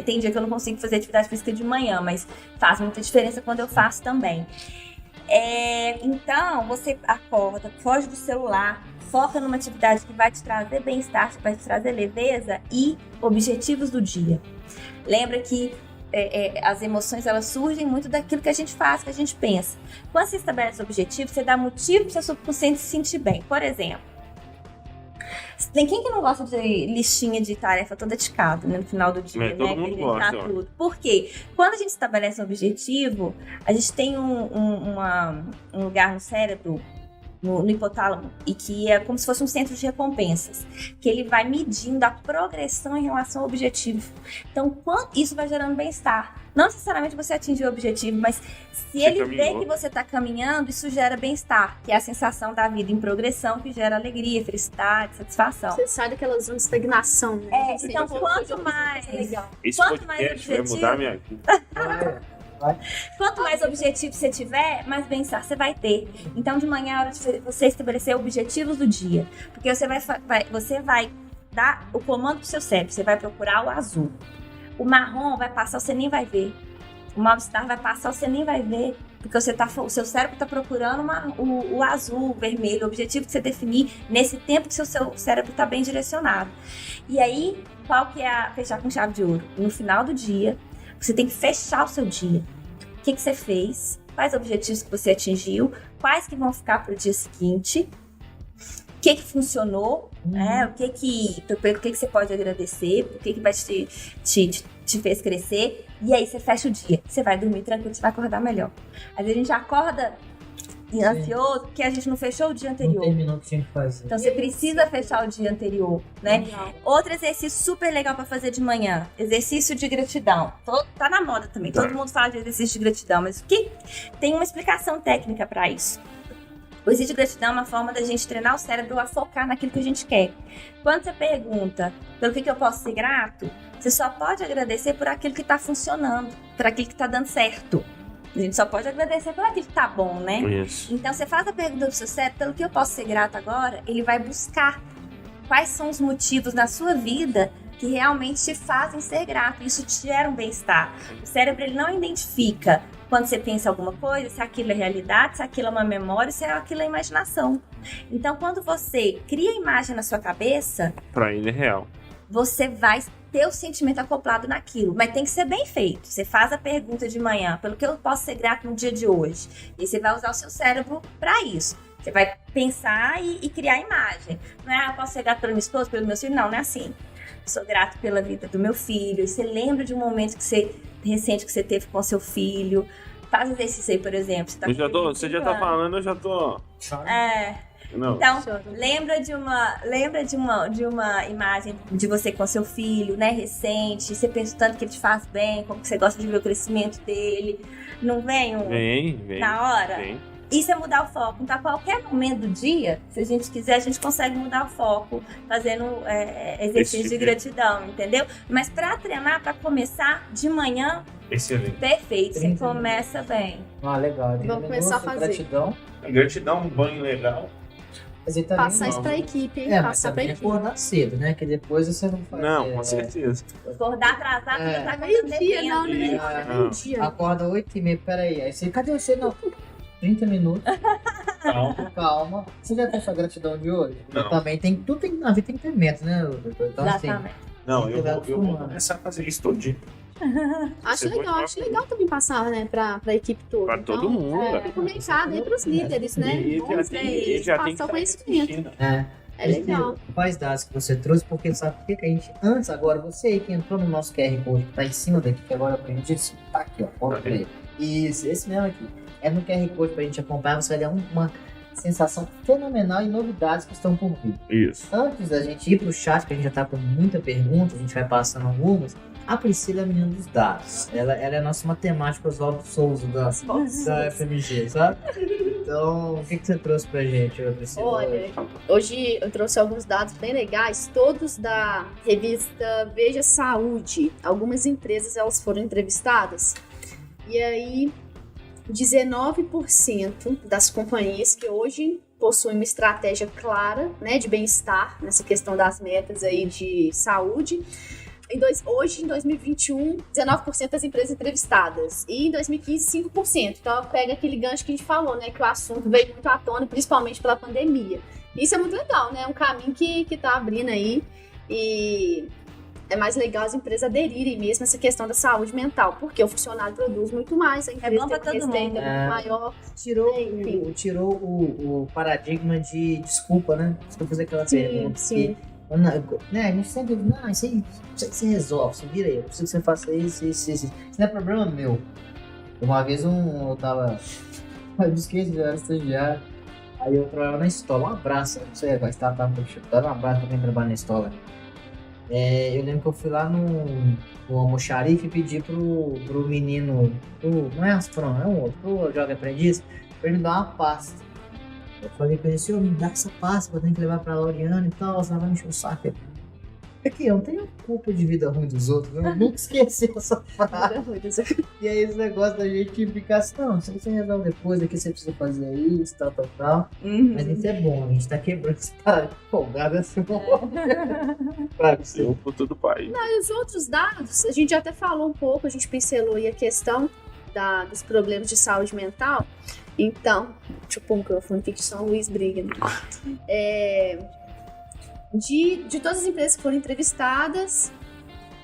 Speaker 3: tem dia que eu não consigo fazer atividade física de manhã, mas faz muita diferença quando eu faço também. Então, você acorda, foge do celular, foca numa atividade que vai te trazer bem-estar, que vai te trazer leveza e objetivos do dia. Lembra que as emoções, elas surgem muito daquilo que a gente faz, que a gente pensa. Quando você estabelece objetivos, você dá motivo para o seu subconsciente se sentir bem. Por exemplo, tem quem que não gosta de listinha de tarefa toda dedicada, né, no final do dia, né?
Speaker 2: Todo mundo gosta.
Speaker 3: Tudo. Por quê? Quando a gente estabelece um objetivo, a gente tem um lugar no cérebro, no hipotálamo, e que é como se fosse um centro de recompensas, que ele vai medindo a progressão em relação ao objetivo. Então, isso vai gerando bem-estar. Não necessariamente você atingir o objetivo, mas se ele vê que você está caminhando, isso gera bem-estar, que é a sensação da vida em progressão, que gera alegria, felicidade, satisfação.
Speaker 4: Você sai daquela zona de estagnação, né?
Speaker 3: Então, quanto mais...
Speaker 2: Esse podcast vai mudar a minha vida.
Speaker 3: Quanto mais objetivo você tiver, mais bem-estar você vai ter. Então, de manhã é hora de você estabelecer objetivos do dia. Porque você vai dar o comando pro seu cérebro. Você vai procurar o azul. O marrom vai passar, você nem vai ver. O mal-estar vai passar, você nem vai ver. Porque o seu cérebro está procurando o azul, o vermelho, o objetivo que você definir nesse tempo que o seu cérebro está bem direcionado. E aí, qual que é fechar com chave de ouro? No final do dia, você tem que fechar o seu dia. O que você fez? Quais objetivos que você atingiu? Quais que vão ficar para o dia seguinte? O que funcionou? O que você pode agradecer? O que vai te fez crescer? E aí você fecha o dia. Você vai dormir tranquilo, você vai acordar melhor. Às vezes a gente acorda ansioso porque a gente não fechou o dia anterior.
Speaker 1: Não terminou o que tinha que fazer.
Speaker 3: Então você precisa fechar o dia anterior, né? Outro exercício super legal para fazer de manhã, exercício de gratidão. Tá na moda também, todo mundo fala de exercício de gratidão, mas tem uma explicação técnica para isso. O exercício de gratidão é uma forma da gente treinar o cérebro a focar naquilo que a gente quer. Quando você pergunta pelo que eu posso ser grato, você só pode agradecer por aquilo que está funcionando, por aquilo que está dando certo. A gente só pode agradecer por aquilo que tá bom, né?
Speaker 2: Isso.
Speaker 3: Então você faz a pergunta pro seu cérebro, pelo que eu posso ser grato agora, ele vai buscar quais são os motivos na sua vida que realmente te fazem ser grato. Isso te gera um bem-estar. O cérebro ele não identifica quando você pensa alguma coisa, se aquilo é realidade, se aquilo é uma memória, se aquilo é imaginação. Então quando você cria a imagem na sua cabeça,
Speaker 2: pra ele é real.
Speaker 3: Você vai ter o sentimento acoplado naquilo, mas tem que ser bem feito. Você faz a pergunta de manhã, pelo que eu posso ser grato no dia de hoje, e você vai usar o seu cérebro para isso. Você vai pensar e criar a imagem. Não é, eu posso ser grato pelo meu esposo, pelo meu filho, não é assim. Eu sou grato pela vida do meu filho, e você lembra de um momento recente que você teve com seu filho. Faz exercício aí, por exemplo.
Speaker 2: Você já tá falando, eu já tô... Não.
Speaker 3: Então, lembra de uma imagem de você com seu filho, né, recente, você pensa tanto que ele te faz bem, como que você gosta de ver o crescimento dele. Não vem
Speaker 2: Vem.
Speaker 3: Na hora?
Speaker 2: Vem.
Speaker 3: Isso é mudar o foco. Então, a qualquer momento do dia, se a gente quiser, a gente consegue mudar o foco fazendo exercício de gratidão, entendeu? Mas para treinar, para começar de manhã,
Speaker 2: excelente.
Speaker 3: Perfeito, você começa bem.
Speaker 1: Legal.
Speaker 4: Vamos começar a fazer.
Speaker 2: Gratidão, um banho legal.
Speaker 4: Passar isso pra equipe, hein? Passar pra equipe.
Speaker 1: Acordar cedo, né? Que depois você não faz.
Speaker 2: Não, com certeza.
Speaker 3: Acordar atrasado, você tá
Speaker 4: meio-dia, meio-dia.
Speaker 1: Acorda 8h30, peraí. Aí você, cadê você? Não. 30 minutos. Calma. Você já tem sua gratidão de hoje?
Speaker 2: Não.
Speaker 1: Também na vida tem que ter metas, né, doutor? Então, assim,
Speaker 2: não, eu vou começar a fazer isso todo dia.
Speaker 4: Acho legal também passar, né, pra equipe toda.
Speaker 2: Pra todo mundo.
Speaker 4: Fica um recado aí pros líderes, né?
Speaker 2: E já tem que
Speaker 4: passar o conhecimento. É legal.
Speaker 1: Quais dados que você trouxe, porque sabe por que a gente, antes agora, você aí que entrou no nosso QR Code, que tá em cima daqui, que agora eu aprendi, tá aqui, ó, ponto pra ele. Isso, esse mesmo aqui. É no QR Code pra gente acompanhar, você vai dar uma sensação fenomenal e novidades que estão por vir.
Speaker 2: Isso.
Speaker 1: Antes da gente ir pro chat, que a gente já tá com muita pergunta, a gente vai passando algumas. A Priscila é a menina dos dados. Ela é a nossa matemática Oswaldo Souza da FMG, sabe? Então, o que você trouxe pra gente, Priscila?
Speaker 4: Olha, hoje eu trouxe alguns dados bem legais, todos da revista Veja Saúde. Algumas empresas elas foram entrevistadas. E aí, 19% das companhias que hoje possuem uma estratégia clara, né, de bem-estar, nessa questão das metas aí de saúde. Hoje, em 2021, 19% das empresas entrevistadas. E em 2015, 5%. Então, pega aquele gancho que a gente falou, né? Que o assunto veio muito à tona, principalmente pela pandemia. Isso é muito legal, né? É um caminho que tá abrindo aí. E é mais legal as empresas aderirem mesmo a essa questão da saúde mental. Porque o funcionário produz muito mais, a empresa
Speaker 3: bom pra
Speaker 4: tem
Speaker 3: todo mundo.
Speaker 4: maior.
Speaker 1: Tirou o paradigma de desculpa, né? Desculpa fazer aquela pergunta.
Speaker 4: Sim.
Speaker 1: Né, a gente sempre diz, não, isso aí você resolve, você vira aí, eu preciso que você faça isso. Isso não é problema meu. Uma vez eu tava. Eu esqueci, eu era estagiário. Aí eu trabalhava na escola, um abraço, não sei, vai estar dando um abraço pra quem trabalha na escola. Eu lembro que eu fui lá no almoxarife e pedi pro menino, não é Astron, é um outro, pro jovem aprendiz, pra ele me dar uma pasta. Eu falei pra ele, senhor, me dá essa pasta que eu tenho que levar pra Laureana e tal, senão vai me encher o saco. Aqui, eu não tenho culpa de vida ruim dos outros, eu nunca esqueci essa frase. E aí esse negócio da gente ficar assim, não, se você resolve depois, aqui você precisa fazer isso, tal. Mas isso é bom, a gente tá quebrando esse cara folgado assim. Claro que sim.
Speaker 2: Por todo o país.
Speaker 4: E os outros dados, a gente até falou um pouco, a gente pincelou aí a questão dos problemas de saúde mental. Então, deixa eu pôr o microfone aqui que São Luís briga, né? De todas as empresas que foram entrevistadas,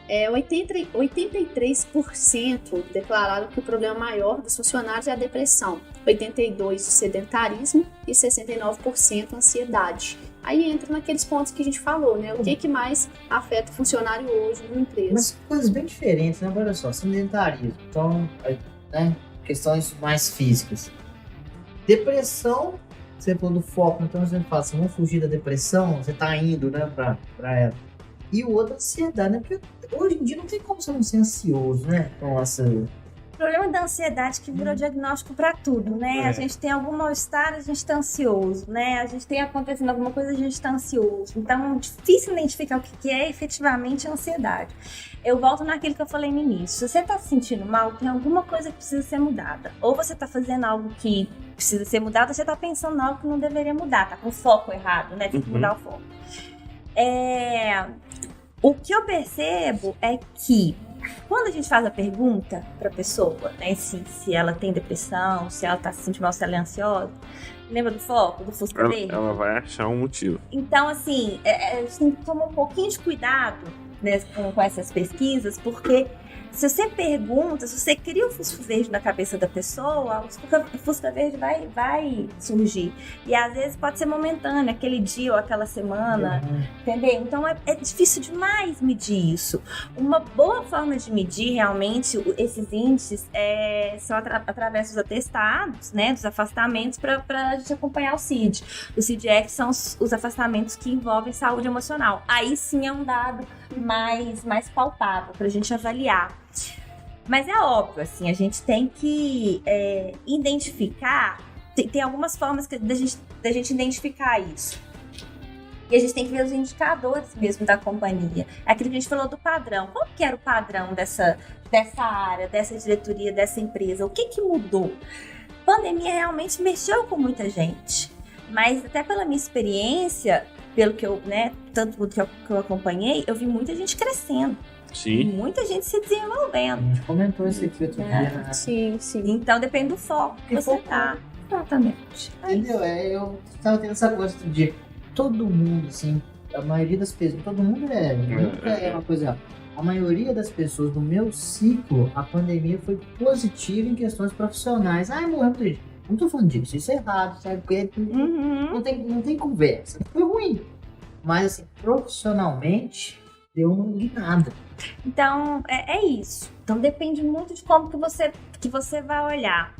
Speaker 4: 83% declararam que o problema maior dos funcionários é a depressão, 82% o sedentarismo e 69% a ansiedade. Aí entra naqueles pontos que a gente falou, né? O que mais afeta o funcionário hoje numa empresa?
Speaker 1: Mas coisas bem diferentes, né? Olha só, sedentarismo, então, né? Questões mais físicas. Depressão, você falou do foco, então você fala assim, vamos fugir da depressão, você tá indo, né, pra ela. E o outro, ansiedade, né? Porque hoje em dia não tem como você não ser ansioso, né? Nossa.
Speaker 3: O problema da ansiedade que virou diagnóstico pra tudo, né? A gente tem algum mal-estar, a gente tá ansioso, né? A gente tem acontecendo alguma coisa, a gente tá ansioso. Então, é difícil identificar o que é efetivamente a ansiedade. Eu volto naquilo que eu falei no início. Se você tá se sentindo mal, tem alguma coisa que precisa ser mudada. Ou você tá fazendo algo que precisa ser mudado, ou você tá pensando em algo que não deveria mudar. Tá com o foco errado, né? Tem que mudar o foco. O que eu percebo é que quando a gente faz a pergunta pra pessoa, né, se ela tem depressão, se ela tá se sentindo mal, se ela é ansiosa, lembra do foco, do Fusca Verde?
Speaker 2: Ela vai achar um motivo.
Speaker 3: Então, assim, a gente tem que tomar um pouquinho de cuidado, né, com essas pesquisas, porque se você pergunta, se você cria o Fusca Verde na cabeça da pessoa, o Fusca Verde vai surgir. E às vezes pode ser momentâneo, aquele dia ou aquela semana, entendeu? Então é difícil demais medir isso. Uma boa forma de medir realmente esses índices são através dos atestados, né, dos afastamentos, para a gente acompanhar o CID. O CID-F são os afastamentos que envolvem saúde emocional. Aí sim é um dado mais palpável para a gente avaliar. Mas é óbvio, assim, a gente tem que identificar, tem algumas formas da gente identificar isso. E a gente tem que ver os indicadores mesmo da companhia. Aquilo que a gente falou do padrão. Qual que era o padrão dessa área, dessa diretoria, dessa empresa? O que mudou? A pandemia realmente mexeu com muita gente. Mas até pela minha experiência, pelo que eu, né, tanto que eu acompanhei, eu vi muita gente crescendo.
Speaker 2: Sim.
Speaker 3: Muita gente se desenvolvendo.
Speaker 1: A gente comentou isso aqui outro dia, né?
Speaker 4: Sim.
Speaker 3: Então depende do foco que você tá. Exatamente.
Speaker 1: Entendeu? Eu tava tendo essa coisa outro dia. Todo mundo, assim, a maioria das pessoas, todo mundo nunca é uma coisa. A maioria das pessoas do meu ciclo, a pandemia foi positiva em questões profissionais. Morreu muita gente. Não tô falando disso, isso é errado, sabe? Porque não tem conversa. Foi ruim. Mas, assim, profissionalmente, deu uma guinada.
Speaker 3: Então, é isso. Então, depende muito de como que você vai olhar.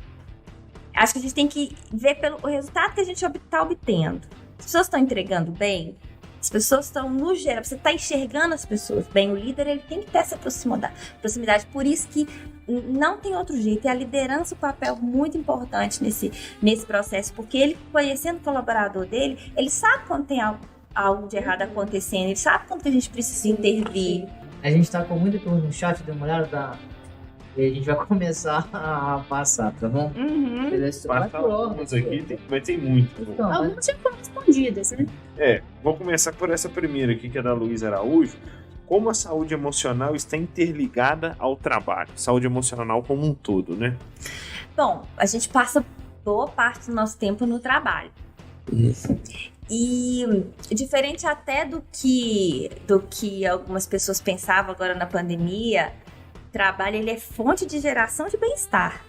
Speaker 3: Acho que a gente tem que ver pelo resultado que a gente está obtendo. As pessoas estão entregando bem? As pessoas estão, no geral, você está enxergando as pessoas bem. O líder, ele tem que ter essa proximidade. Por isso que não tem outro jeito. E a liderança, um papel muito importante nesse processo. Porque ele, conhecendo o colaborador dele, ele sabe quando tem algo de errado acontecendo. Ele sabe quando que a gente precisa intervir.
Speaker 1: A gente tá com muita pergunta no chat, deu uma olhada, e a gente vai começar a passar, tá bom?
Speaker 2: Passar algumas aqui, vai ter muito.
Speaker 1: Então,
Speaker 4: algumas já foram respondidas, né?
Speaker 2: Vou começar por essa primeira aqui, que é da Luísa Araújo. Como a saúde emocional está interligada ao trabalho? Saúde emocional como um todo, né?
Speaker 3: Bom, a gente passa boa parte do nosso tempo no trabalho.
Speaker 1: Isso.
Speaker 3: E diferente até do que algumas pessoas pensavam agora na pandemia, o trabalho ele é fonte de geração de bem-estar.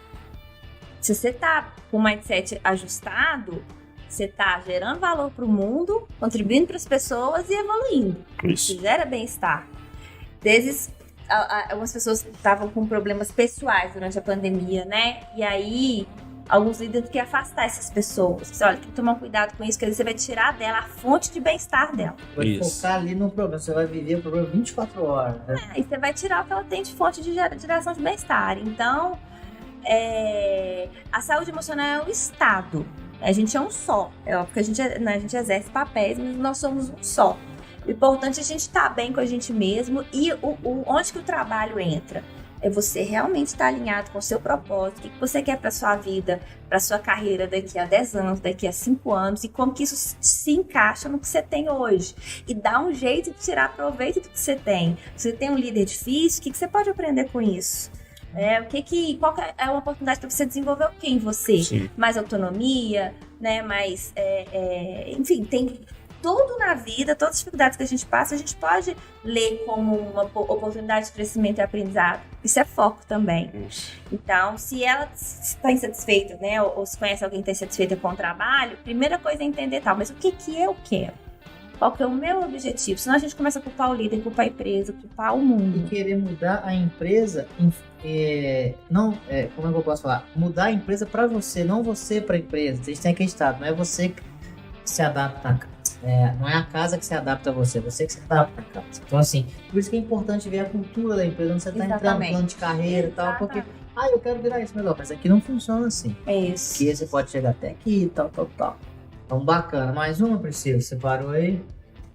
Speaker 3: Se você tá com o mindset ajustado, você tá gerando valor para o mundo, contribuindo para as pessoas e evoluindo. Isso gera bem-estar. Às vezes, algumas pessoas estavam com problemas pessoais durante a pandemia, né? E aí alguns líderes querem afastar essas pessoas. Você, olha, tem que tomar cuidado com isso, porque você vai tirar dela a fonte de bem-estar dela.
Speaker 1: Vai focar ali no problema, você vai viver o problema 24 horas. Né?
Speaker 3: E você vai tirar o que ela tem de fonte de geração de bem-estar. Então, a saúde emocional é um estado. A gente é um só. É óbvio que a gente exerce papéis, mas nós somos um só. O importante é a gente estar bem com a gente mesmo e onde que o trabalho entra. É você realmente estar alinhado com o seu propósito, o que você quer para sua vida, para sua carreira daqui a 10 anos, daqui a 5 anos, e como que isso se encaixa no que você tem hoje. E dar um jeito de tirar proveito do que você tem. Você tem um líder difícil, o que você pode aprender com isso? Qual é uma oportunidade para você desenvolver o que em você?
Speaker 2: Sim.
Speaker 3: Mais autonomia, né? Mais, enfim, tem tudo na vida, todas as dificuldades que a gente passa, a gente pode ler como uma oportunidade de crescimento e aprendizado. Isso é foco também. Então, se ela está insatisfeita, né? Ou se conhece alguém que está insatisfeita com o trabalho, primeira coisa é entender, mas o que eu quero? Qual que é o meu objetivo? Senão a gente começa a culpar o líder, culpar a empresa, culpar o mundo.
Speaker 1: E querer mudar a empresa, como é que eu posso falar? Mudar a empresa para você, não você para a empresa. Vocês têm que acreditar, não é você que se adapta não é a casa que se adapta a você, você que se adapta à casa. Então, assim, por isso que é importante ver a cultura da empresa, onde você está entrando no plano de carreira e tal, porque, eu quero virar isso melhor, mas aqui não funciona assim.
Speaker 3: É isso.
Speaker 1: Aqui você pode chegar até aqui e tal. Então, bacana. Mais uma, Priscila, você parou aí?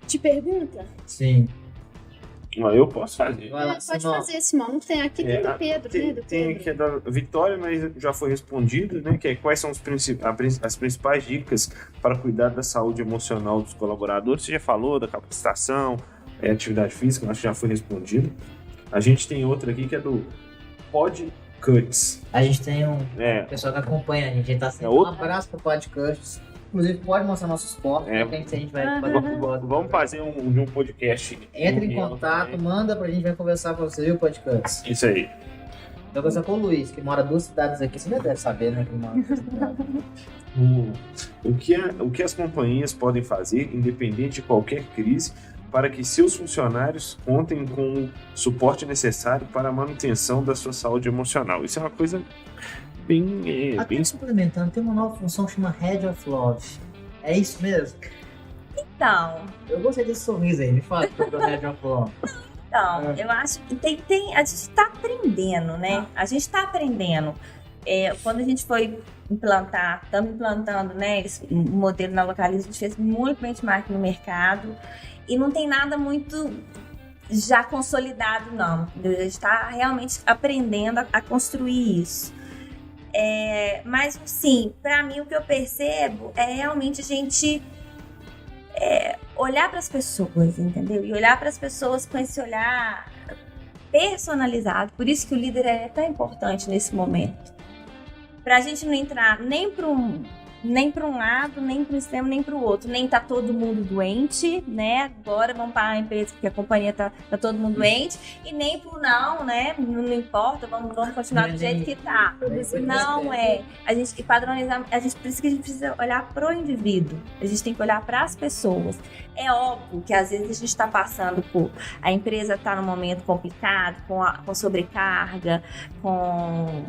Speaker 4: Te pergunta?
Speaker 1: Sim.
Speaker 2: Eu posso fazer.
Speaker 1: Vai lá,
Speaker 4: Pode fazer, Simão. Não tem aqui, tem do Pedro, né?
Speaker 2: Tem aqui a da Vitória, mas já foi respondido, né? Que é quais são as principais dicas para cuidar da saúde emocional dos colaboradores. Você já falou da capacitação, atividade física, acho que já foi respondido. A gente tem outra aqui que é do Podcuts.
Speaker 1: A gente tem um pessoal que acompanha a gente tá sempre um abraço pro Podcuts. Inclusive, pode mostrar nossos corpos, a gente vai fazer
Speaker 2: Vamos fazer um podcast.
Speaker 1: Entre em contato, manda pra gente, vai conversar com você, viu, Podcuts?
Speaker 2: Isso aí.
Speaker 1: Eu vou conversar com o Luiz, que mora 2 cidades aqui, você já deve saber, né, que ele mora.
Speaker 2: O que as companhias podem fazer, independente de qualquer crise, para que seus funcionários contem com o suporte necessário para a manutenção da sua saúde emocional? Isso é uma coisa bem
Speaker 1: suplementando, tem uma nova função que chama Head of Love. É isso mesmo?
Speaker 3: Então,
Speaker 1: eu gostei desse sorriso aí, me fala sobre o Head of Love.
Speaker 3: Então, eu acho que a gente está aprendendo, né? A gente está aprendendo. Quando a gente foi estamos implantando, né, esse modelo na Localiza, a gente fez muito benchmark no mercado e não tem nada muito já consolidado, não. A gente está realmente aprendendo a construir isso. Mas, sim, para mim o que eu percebo é realmente a gente olhar para as pessoas, entendeu? E olhar para as pessoas com esse olhar personalizado. Por isso que o líder é tão importante nesse momento. Para a gente não entrar nem para um lado, nem para um extremo, nem para o outro. Nem tá todo mundo doente, né? Agora vamos parar a empresa porque a companhia tá todo mundo doente. E nem pro não, né? Não importa, vamos continuar do jeito que tá. Não é. A gente padronizar, por isso que a gente precisa olhar pro indivíduo. A gente tem que olhar para as pessoas. É óbvio que às vezes a gente está passando por... A empresa está num momento complicado, com sobrecarga,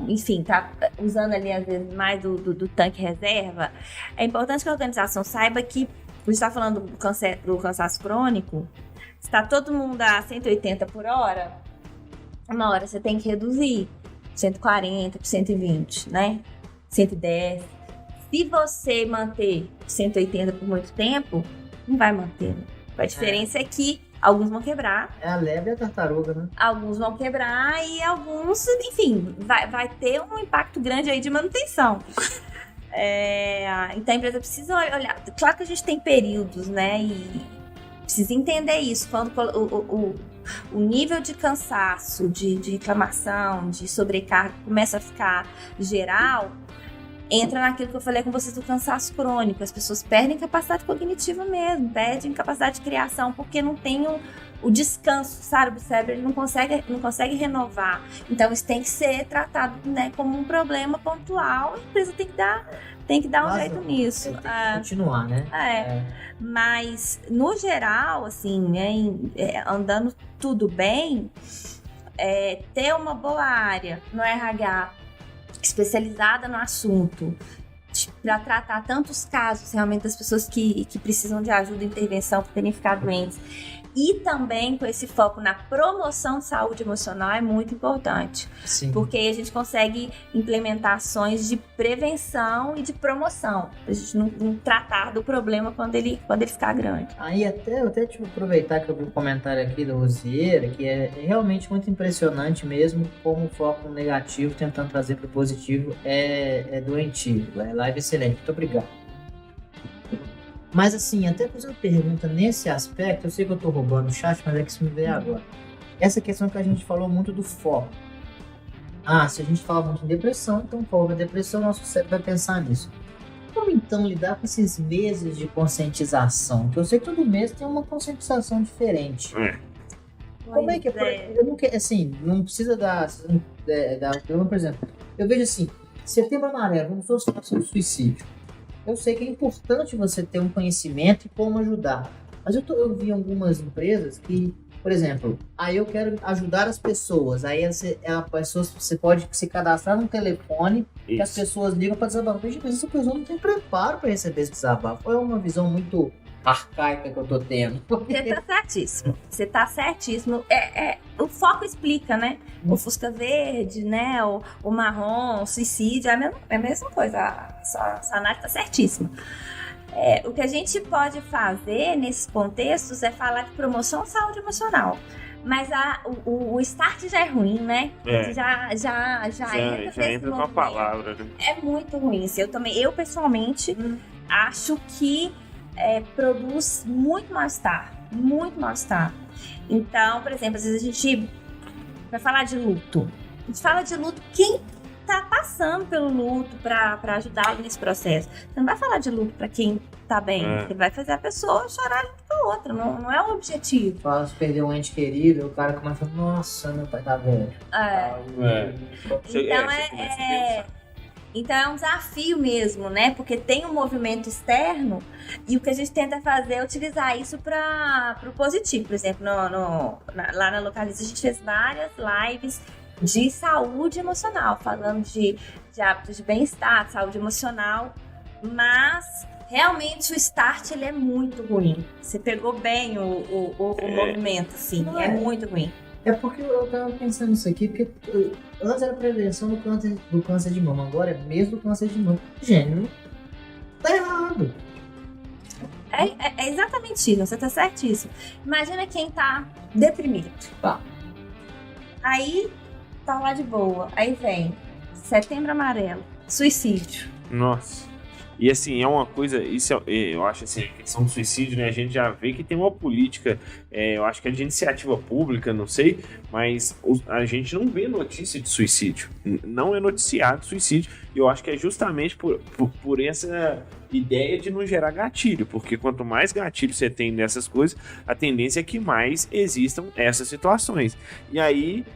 Speaker 3: enfim, tá usando ali às vezes mais do tanque reserva. É importante que a organização saiba que, a gente está falando do cansaço crônico, se está todo mundo a 180 por hora, uma hora você tem que reduzir 140 por 120, né? 110. Se você manter 180 por muito tempo, não vai manter. A diferença é que alguns vão quebrar.
Speaker 1: É a lebre e a tartaruga, né?
Speaker 3: Alguns vão quebrar e alguns, enfim, vai ter um impacto grande aí de manutenção. Então a empresa precisa olhar. Claro que a gente tem períodos, né? E precisa entender isso. Quando o nível de cansaço, de reclamação, de sobrecarga começa a ficar geral, entra naquilo que eu falei com vocês do cansaço crônico. As pessoas perdem capacidade cognitiva mesmo, perdem capacidade de criação, porque não tem o descanso, sabe? O cérebro ele não consegue renovar. Então isso tem que ser tratado, né, como um problema pontual. A empresa tem que dar um jeito nisso.
Speaker 1: Tem que continuar, né?
Speaker 3: Mas no geral, assim, né, andando tudo bem, ter uma boa área no RH especializada no assunto, para tratar tantos casos realmente das pessoas que precisam de ajuda e intervenção por terem ficado doentes. e também com esse foco na promoção de saúde emocional é muito importante.
Speaker 1: Sim.
Speaker 3: Porque aí a gente consegue implementar ações de prevenção e de promoção, pra gente não tratar do problema quando ele ficar grande.
Speaker 1: Aí eu até tipo, aproveitar que eu vi o comentário aqui da Rosieira, que é realmente muito impressionante mesmo como o foco no negativo tentando trazer para o positivo é doentio. É live excelente, muito obrigado. Mas assim, até fazer uma pergunta nesse aspecto, eu sei que eu tô roubando o chat, mas é que isso me veio agora. Essa questão que a gente falou muito do foco. Se a gente fala muito em depressão, então foco na depressão, nosso cérebro vai pensar nisso. Como então lidar com esses meses de conscientização? Porque eu sei que todo mês tem uma conscientização diferente. Como é que é? Eu não quero, assim, não precisa dar por exemplo, eu vejo assim, Setembro Amarelo, vamos falar sobre suicídio. Eu sei que é importante você ter um conhecimento e como ajudar. Mas eu vi algumas empresas que, por exemplo, eu quero ajudar as pessoas. Aí você pode se cadastrar num telefone que as pessoas ligam para desabafar. Mas essa pessoa não tem preparo para receber esse desabafo. É uma visão muito arcaica que eu tô tendo.
Speaker 3: Você tá certíssimo. O foco explica, né? O Fusca Verde, né? O marrom, o suicídio, é a mesma coisa. A Nath tá certíssima. O que a gente pode fazer nesses contextos é falar de promoção de saúde emocional. Mas o start já é ruim, né? Já entra
Speaker 2: com a palavra. Né?
Speaker 3: É muito ruim. Eu pessoalmente acho que produz muito mal-estar. Muito mal-estar. Então, por exemplo, às vezes a gente vai falar de luto. A gente fala de luto quem tá passando pelo luto pra ajudar nesse processo. Você não vai falar de luto pra quem tá bem. Você vai fazer a pessoa chorar junto com a outra. Não é o objetivo.
Speaker 1: Fala se perder um ente querido, o cara começa a falar, nossa, meu pai tá velho.
Speaker 3: Então é um desafio mesmo, né? Porque tem um movimento externo e o que a gente tenta fazer é utilizar isso para o positivo. Por exemplo, lá na Localiza a gente fez várias lives de saúde emocional, falando de hábitos de bem-estar, de saúde emocional, mas realmente o start ele é muito ruim. Você pegou bem o movimento, assim, é muito ruim.
Speaker 1: É porque eu tava pensando nisso aqui, porque antes era prevenção do câncer de mama, agora é mesmo do câncer de mama. Gênero, tá errado.
Speaker 3: É exatamente isso, você tá certíssimo. Imagina quem tá deprimido. Aí tá lá de boa, aí vem Setembro Amarelo, suicídio.
Speaker 2: Nossa. E assim, é uma coisa, eu acho assim, a questão do suicídio, né, a gente já vê que tem uma política, eu acho que é de iniciativa pública, não sei, mas a gente não vê notícia de suicídio, não é noticiado suicídio, e eu acho que é justamente por essa ideia de não gerar gatilho, porque quanto mais gatilho você tem dessas coisas, a tendência é que mais existam essas situações. E aí,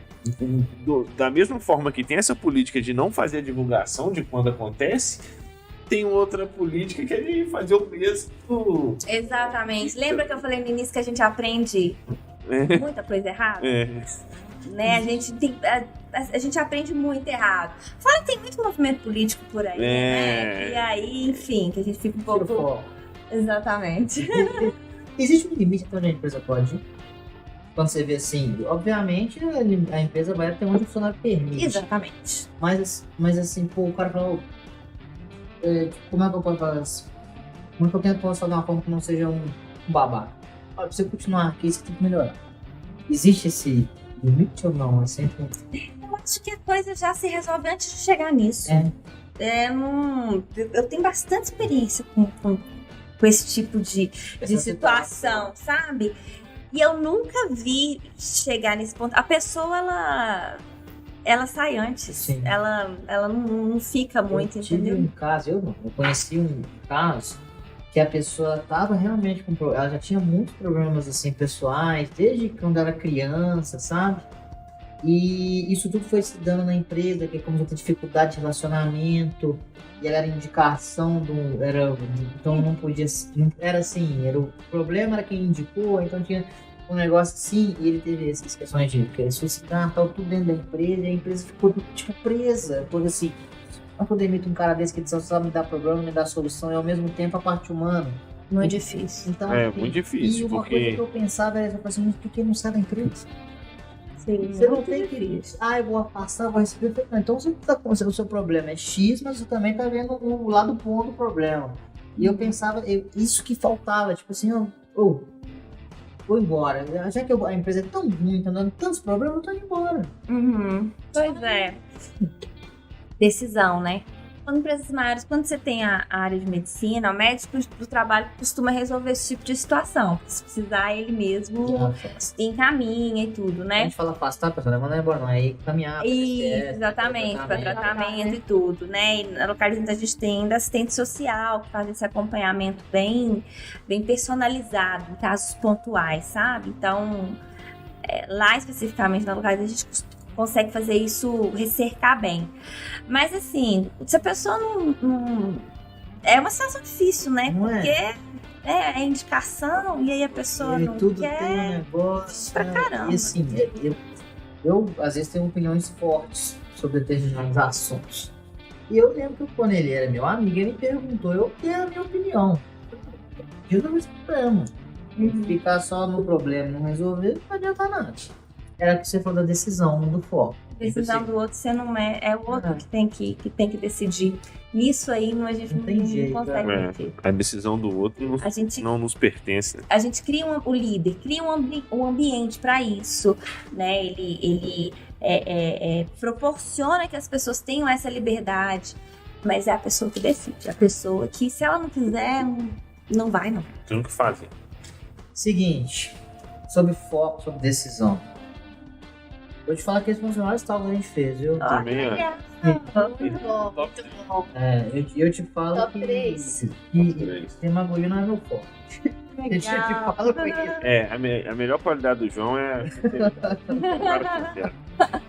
Speaker 2: da mesma forma que tem essa política de não fazer a divulgação de quando acontece, tem outra política que é de fazer o mesmo.
Speaker 3: Exatamente. Lembra que eu falei no início que a gente aprende muita coisa errada? Né? A gente aprende muito errado. Fora que tem muito movimento político por aí, né? E aí, enfim, que a gente fica um pouco... Exatamente.
Speaker 1: Existe um limite até onde a empresa pode ir? Quando você vê assim, obviamente a empresa vai até onde o funcionário permite.
Speaker 3: Exatamente.
Speaker 1: Mas assim, o cara falou... como é que eu posso falar assim? Como é que eu posso fazer uma forma que não seja um babaca? Pra você continuar aqui, você tem que melhorar. Existe esse limite ou não? É sempre...
Speaker 3: Eu acho que a coisa já se resolve antes de chegar nisso. Eu tenho bastante experiência com esse tipo de situação, sabe? E eu nunca vi chegar nesse ponto. A pessoa, ela sai antes.
Speaker 1: Sim.
Speaker 3: Ela não fica muito, entendeu?
Speaker 1: Eu conheci um caso que a pessoa tava realmente com problemas. Ela já tinha muitos problemas assim, pessoais, desde quando era criança, sabe? E isso tudo foi se dando na empresa, que como tem dificuldade de relacionamento, e ela era indicação então não podia. Não, era assim, o problema era quem indicou, então tinha um negócio assim, e ele teve essas questões de querer suicidar, tal, tudo dentro da empresa, e a empresa ficou tipo presa, toda assim. Não poder emitir um cara desse que só sabe me dar problema, me dar solução, e ao mesmo tempo a parte humana.
Speaker 3: Muito difícil.
Speaker 1: Então,
Speaker 2: É muito difícil,
Speaker 1: E uma
Speaker 2: porque-
Speaker 1: coisa que eu pensava era assim, mas por que não sai da empresa?
Speaker 3: Sim,
Speaker 1: Você não
Speaker 3: muito
Speaker 1: tem que.
Speaker 3: difícil.
Speaker 1: Eu vou afastar, vou receber. Eu falei, não, então você tá com o seu problema é X, mas você também tá vendo o lado bom do problema. E eu pensava, isso que faltava, tipo assim, vou embora. Já que a empresa é tão ruim, tá dando tantos problemas, eu tô indo embora.
Speaker 3: Uhum. Pois é. Decisão, né? Quando empresas maiores, quando você tem a área de medicina, o médico do trabalho costuma resolver esse tipo de situação. Se precisar, ele mesmo encaminha e tudo,
Speaker 1: A
Speaker 3: né?
Speaker 1: gente fala afastar, a pessoa não vai embora, não. Aí caminhar. pra
Speaker 3: Isso,
Speaker 1: PSF,
Speaker 3: exatamente, para tratamento e tudo, né? E na localização a gente tem ainda assistente social, que faz esse acompanhamento bem personalizado, em casos pontuais, sabe? Então, lá especificamente na localização a gente consegue fazer isso, recercar bem. Mas assim, se a pessoa não... É uma situação difícil, né?
Speaker 1: Não
Speaker 3: Porque
Speaker 1: é?
Speaker 3: é indicação e aí a pessoa
Speaker 1: E
Speaker 3: não
Speaker 1: tudo
Speaker 3: quer.
Speaker 1: tem um negócio.
Speaker 3: pra
Speaker 1: né?
Speaker 3: caramba.
Speaker 1: E assim, eu às vezes tenho opiniões fortes sobre determinados assuntos. E eu lembro que quando ele era meu amigo, ele me perguntou, eu dei a minha opinião. Resolve esse problema. Ficar só no problema e não resolver, não adianta nada. Era o que você falou da decisão, não do foco.
Speaker 3: Decisão do outro, você não é o outro que tem que decidir. Nisso aí a gente
Speaker 1: Não tem jeito,
Speaker 3: consegue
Speaker 2: É,
Speaker 3: meter.
Speaker 2: a decisão do outro
Speaker 3: A gente,
Speaker 2: não nos pertence. Né?
Speaker 3: a gente cria o líder, cria um ambiente para isso, né? Ele proporciona que as pessoas tenham essa liberdade, mas é a pessoa que decide. A pessoa que, se ela não quiser, não vai, não.
Speaker 2: Tem o que fazer.
Speaker 1: Seguinte, sobre foco, sobre decisão. Vou te falar que esse foi um dos maiores talks que a gente fez, viu?
Speaker 2: Também é.
Speaker 4: Muito bom, muito bom.
Speaker 1: Eu te falo
Speaker 4: Top
Speaker 1: que,
Speaker 4: 3.
Speaker 1: que ter bagulho não é meu foco. Eu te falo com isso.
Speaker 2: É, a melhor qualidade do João é a sinceridade. Agora, sincero.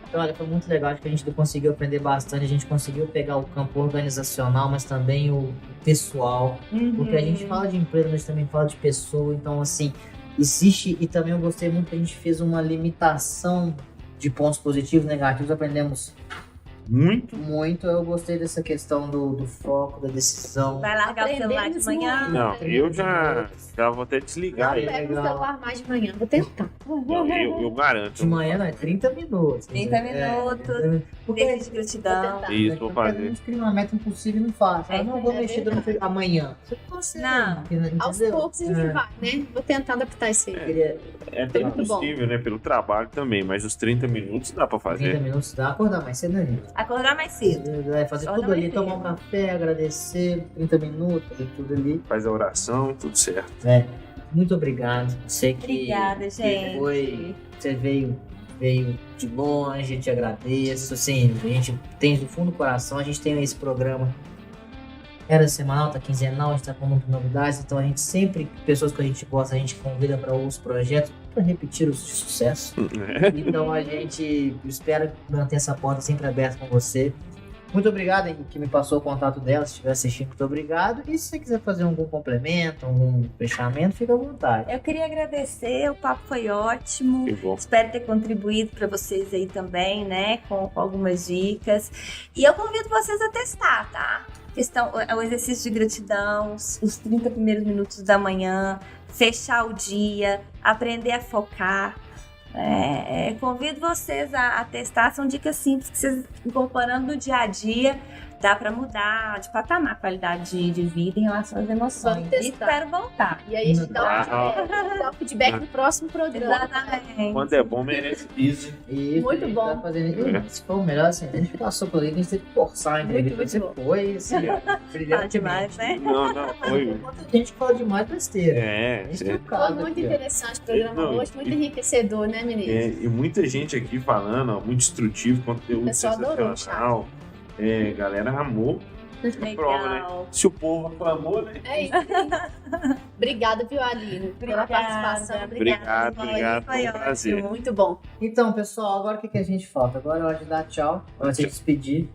Speaker 1: Então, olha, foi muito legal, acho que a gente conseguiu aprender bastante, a gente conseguiu pegar o campo organizacional, mas também o pessoal, porque a gente fala de empresa, mas também fala de pessoa, então assim, existe, e também eu gostei muito que a gente fez uma limitação de pontos positivos e negativos, aprendemos muito, eu gostei dessa questão do foco, da decisão.
Speaker 3: Vai largar o celular de manhã.
Speaker 2: Não, eu já vou até desligar
Speaker 1: Ai,
Speaker 2: ele.
Speaker 4: Pega o
Speaker 1: legal.
Speaker 4: celular mais de manhã, vou tentar.
Speaker 2: Não, eu garanto.
Speaker 1: De manhã não, é 30 minutos.
Speaker 3: 30 minutos.
Speaker 1: Porque
Speaker 3: Desejo de gratidão.
Speaker 2: Isso, vou
Speaker 1: a
Speaker 2: fazer.
Speaker 1: gente cria uma meta impossível e não faz.
Speaker 3: É,
Speaker 1: Eu não vou
Speaker 4: é
Speaker 1: mexer durante amanhã. Você não consegue.
Speaker 3: Não.
Speaker 1: Entendeu?
Speaker 4: Aos poucos a gente vai, né? Vou tentar adaptar isso aí.
Speaker 1: Queria
Speaker 2: É até
Speaker 4: Muito bom.
Speaker 2: impossível, né? Pelo trabalho também, mas os 30 minutos dá pra
Speaker 1: 30
Speaker 2: fazer.
Speaker 1: minutos dá, acordar mais cedo, né?
Speaker 3: Acordar mais cedo.
Speaker 1: Fazer
Speaker 3: Acorda
Speaker 1: tudo ali,
Speaker 3: mais
Speaker 1: tomar
Speaker 3: cedo.
Speaker 1: um café, agradecer, 30 minutos, fazer tudo ali.
Speaker 2: Faz a oração, tudo certo.
Speaker 1: Muito obrigado. Sei que
Speaker 3: Obrigada,
Speaker 1: que
Speaker 3: gente.
Speaker 1: você veio de longe, eu te agradeço. Assim, a gente tem do fundo do coração, a gente tem esse programa. Era semanal, tá quinzenal, a gente tá com muitas novidades, então a gente sempre, pessoas que a gente gosta, a gente convida para outros projetos para repetir os de sucesso. Então a gente espera manter essa porta sempre aberta com você. Muito obrigado, hein, que me passou o contato dela, se estiver assistindo, muito obrigado. E se você quiser fazer algum complemento, algum fechamento, fica à vontade.
Speaker 3: Eu queria agradecer, o papo foi ótimo.
Speaker 2: Que bom.
Speaker 3: Espero ter contribuído para vocês aí também, né? Com algumas dicas. E eu convido vocês a testar, tá? O exercício de gratidão, os 30 primeiros minutos da manhã, fechar o dia, aprender a focar. Convido vocês a testar, são dicas simples que vocês incorporando no dia a dia, dá para mudar de patamar a qualidade de vida em relação às emoções.
Speaker 4: Vamos
Speaker 3: E
Speaker 4: testar.
Speaker 3: espero voltar.
Speaker 4: E aí a gente dá o feedback no próximo programa.
Speaker 3: Exatamente.
Speaker 2: Quando é bom, merece piso.
Speaker 1: Isso,
Speaker 4: Muito
Speaker 1: a gente
Speaker 4: bom.
Speaker 1: Tá fazendo... Se for o melhor, assim, a gente passou por aí, a gente teve que forçar a entrevista.
Speaker 4: Muito
Speaker 1: Você
Speaker 4: bom.
Speaker 1: foi, assim,
Speaker 3: Fala demais, né?
Speaker 2: Não, foi.
Speaker 1: Muita gente fala demais besteira.
Speaker 2: É,
Speaker 1: Esse é o
Speaker 4: Foi
Speaker 1: caso
Speaker 4: muito
Speaker 1: aqui, ó.
Speaker 4: interessante o programa
Speaker 2: Não,
Speaker 4: hoje, muito enriquecedor, né, meninas?
Speaker 2: e muita gente aqui falando, ó, muito instrutivo, conteúdo
Speaker 4: O pessoal adorou o
Speaker 2: sensacional. Galera amou. Prova, né?
Speaker 3: Legal.
Speaker 2: Se o povo aclamou, né?
Speaker 4: É isso. Obrigada, viu, Aline, pela
Speaker 3: Obrigada,
Speaker 4: participação.
Speaker 2: Obrigado,
Speaker 3: Foi
Speaker 2: obrigado. Foi um
Speaker 3: ótimo.
Speaker 2: prazer.
Speaker 4: Muito bom.
Speaker 1: Então, pessoal, agora o que a gente falta? Agora é hora de dar tchau, hora de se despedir.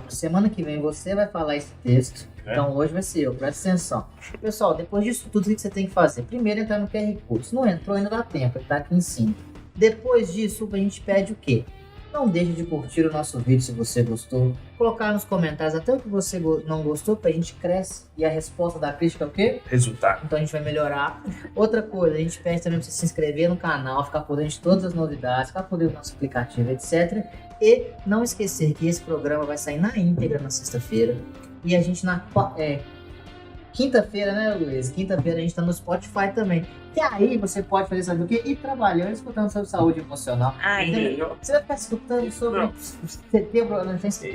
Speaker 1: Semana que vem você vai falar esse texto. Então hoje vai ser eu, presta atenção. Pessoal, depois disso tudo, o que você tem que fazer? Primeiro entrar no QR Code. Se não entrou, ainda dá tempo, ele tá aqui em cima. Depois disso, a gente pede o quê? Não deixe de curtir o nosso vídeo se você gostou. Colocar nos comentários até o que você não gostou, pra gente cresce. E a resposta da crítica é o quê?
Speaker 2: Resultado.
Speaker 1: Então a gente vai melhorar. Outra coisa, a gente pede também pra você se inscrever no canal, ficar por dentro de todas as novidades, ficar por dentro do nosso aplicativo, etc. E não esquecer que esse programa vai sair na íntegra na sexta-feira. E a gente quinta-feira, né, Luiz? Quinta-feira a gente tá no Spotify também. E aí você pode fazer, sabe o quê? Ir trabalhando, escutando sobre saúde emocional.
Speaker 3: Ai,
Speaker 1: Você vai ficar escutando sobre setembro,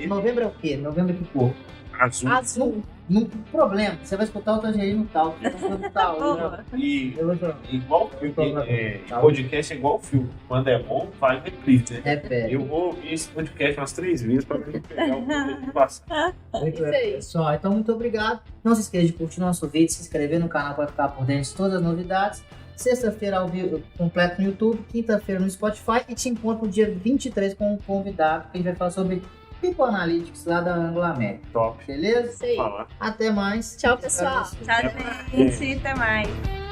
Speaker 1: novembro é o quê? Novembro é que cor?
Speaker 4: Azul.
Speaker 1: Não tem problema, você vai escutar o tangerino tal,
Speaker 3: boa.
Speaker 2: E
Speaker 1: Eu vou
Speaker 2: igual podcast é igual filme. Quando é bom, vai reprise, né?
Speaker 1: repete.
Speaker 2: Eu vou ouvir esse podcast umas 3 vezes pra me pegar o que de passar.
Speaker 1: Muito
Speaker 4: Isso
Speaker 1: bem,
Speaker 4: aí.
Speaker 1: pessoal. Então, muito obrigado. Não se esqueça de curtir nosso vídeo, se inscrever no canal para ficar por dentro de todas as novidades. Sexta-feira ao vivo completo no YouTube, quinta-feira no Spotify e te encontro no dia 23 com um convidado que a gente vai falar sobre People Analytics lá da Anglo American.
Speaker 2: Top.
Speaker 1: Beleza?
Speaker 4: Isso aí.
Speaker 2: Falar.
Speaker 1: Até mais.
Speaker 4: Tchau, pessoal.
Speaker 3: Tchau, gente. Até mais.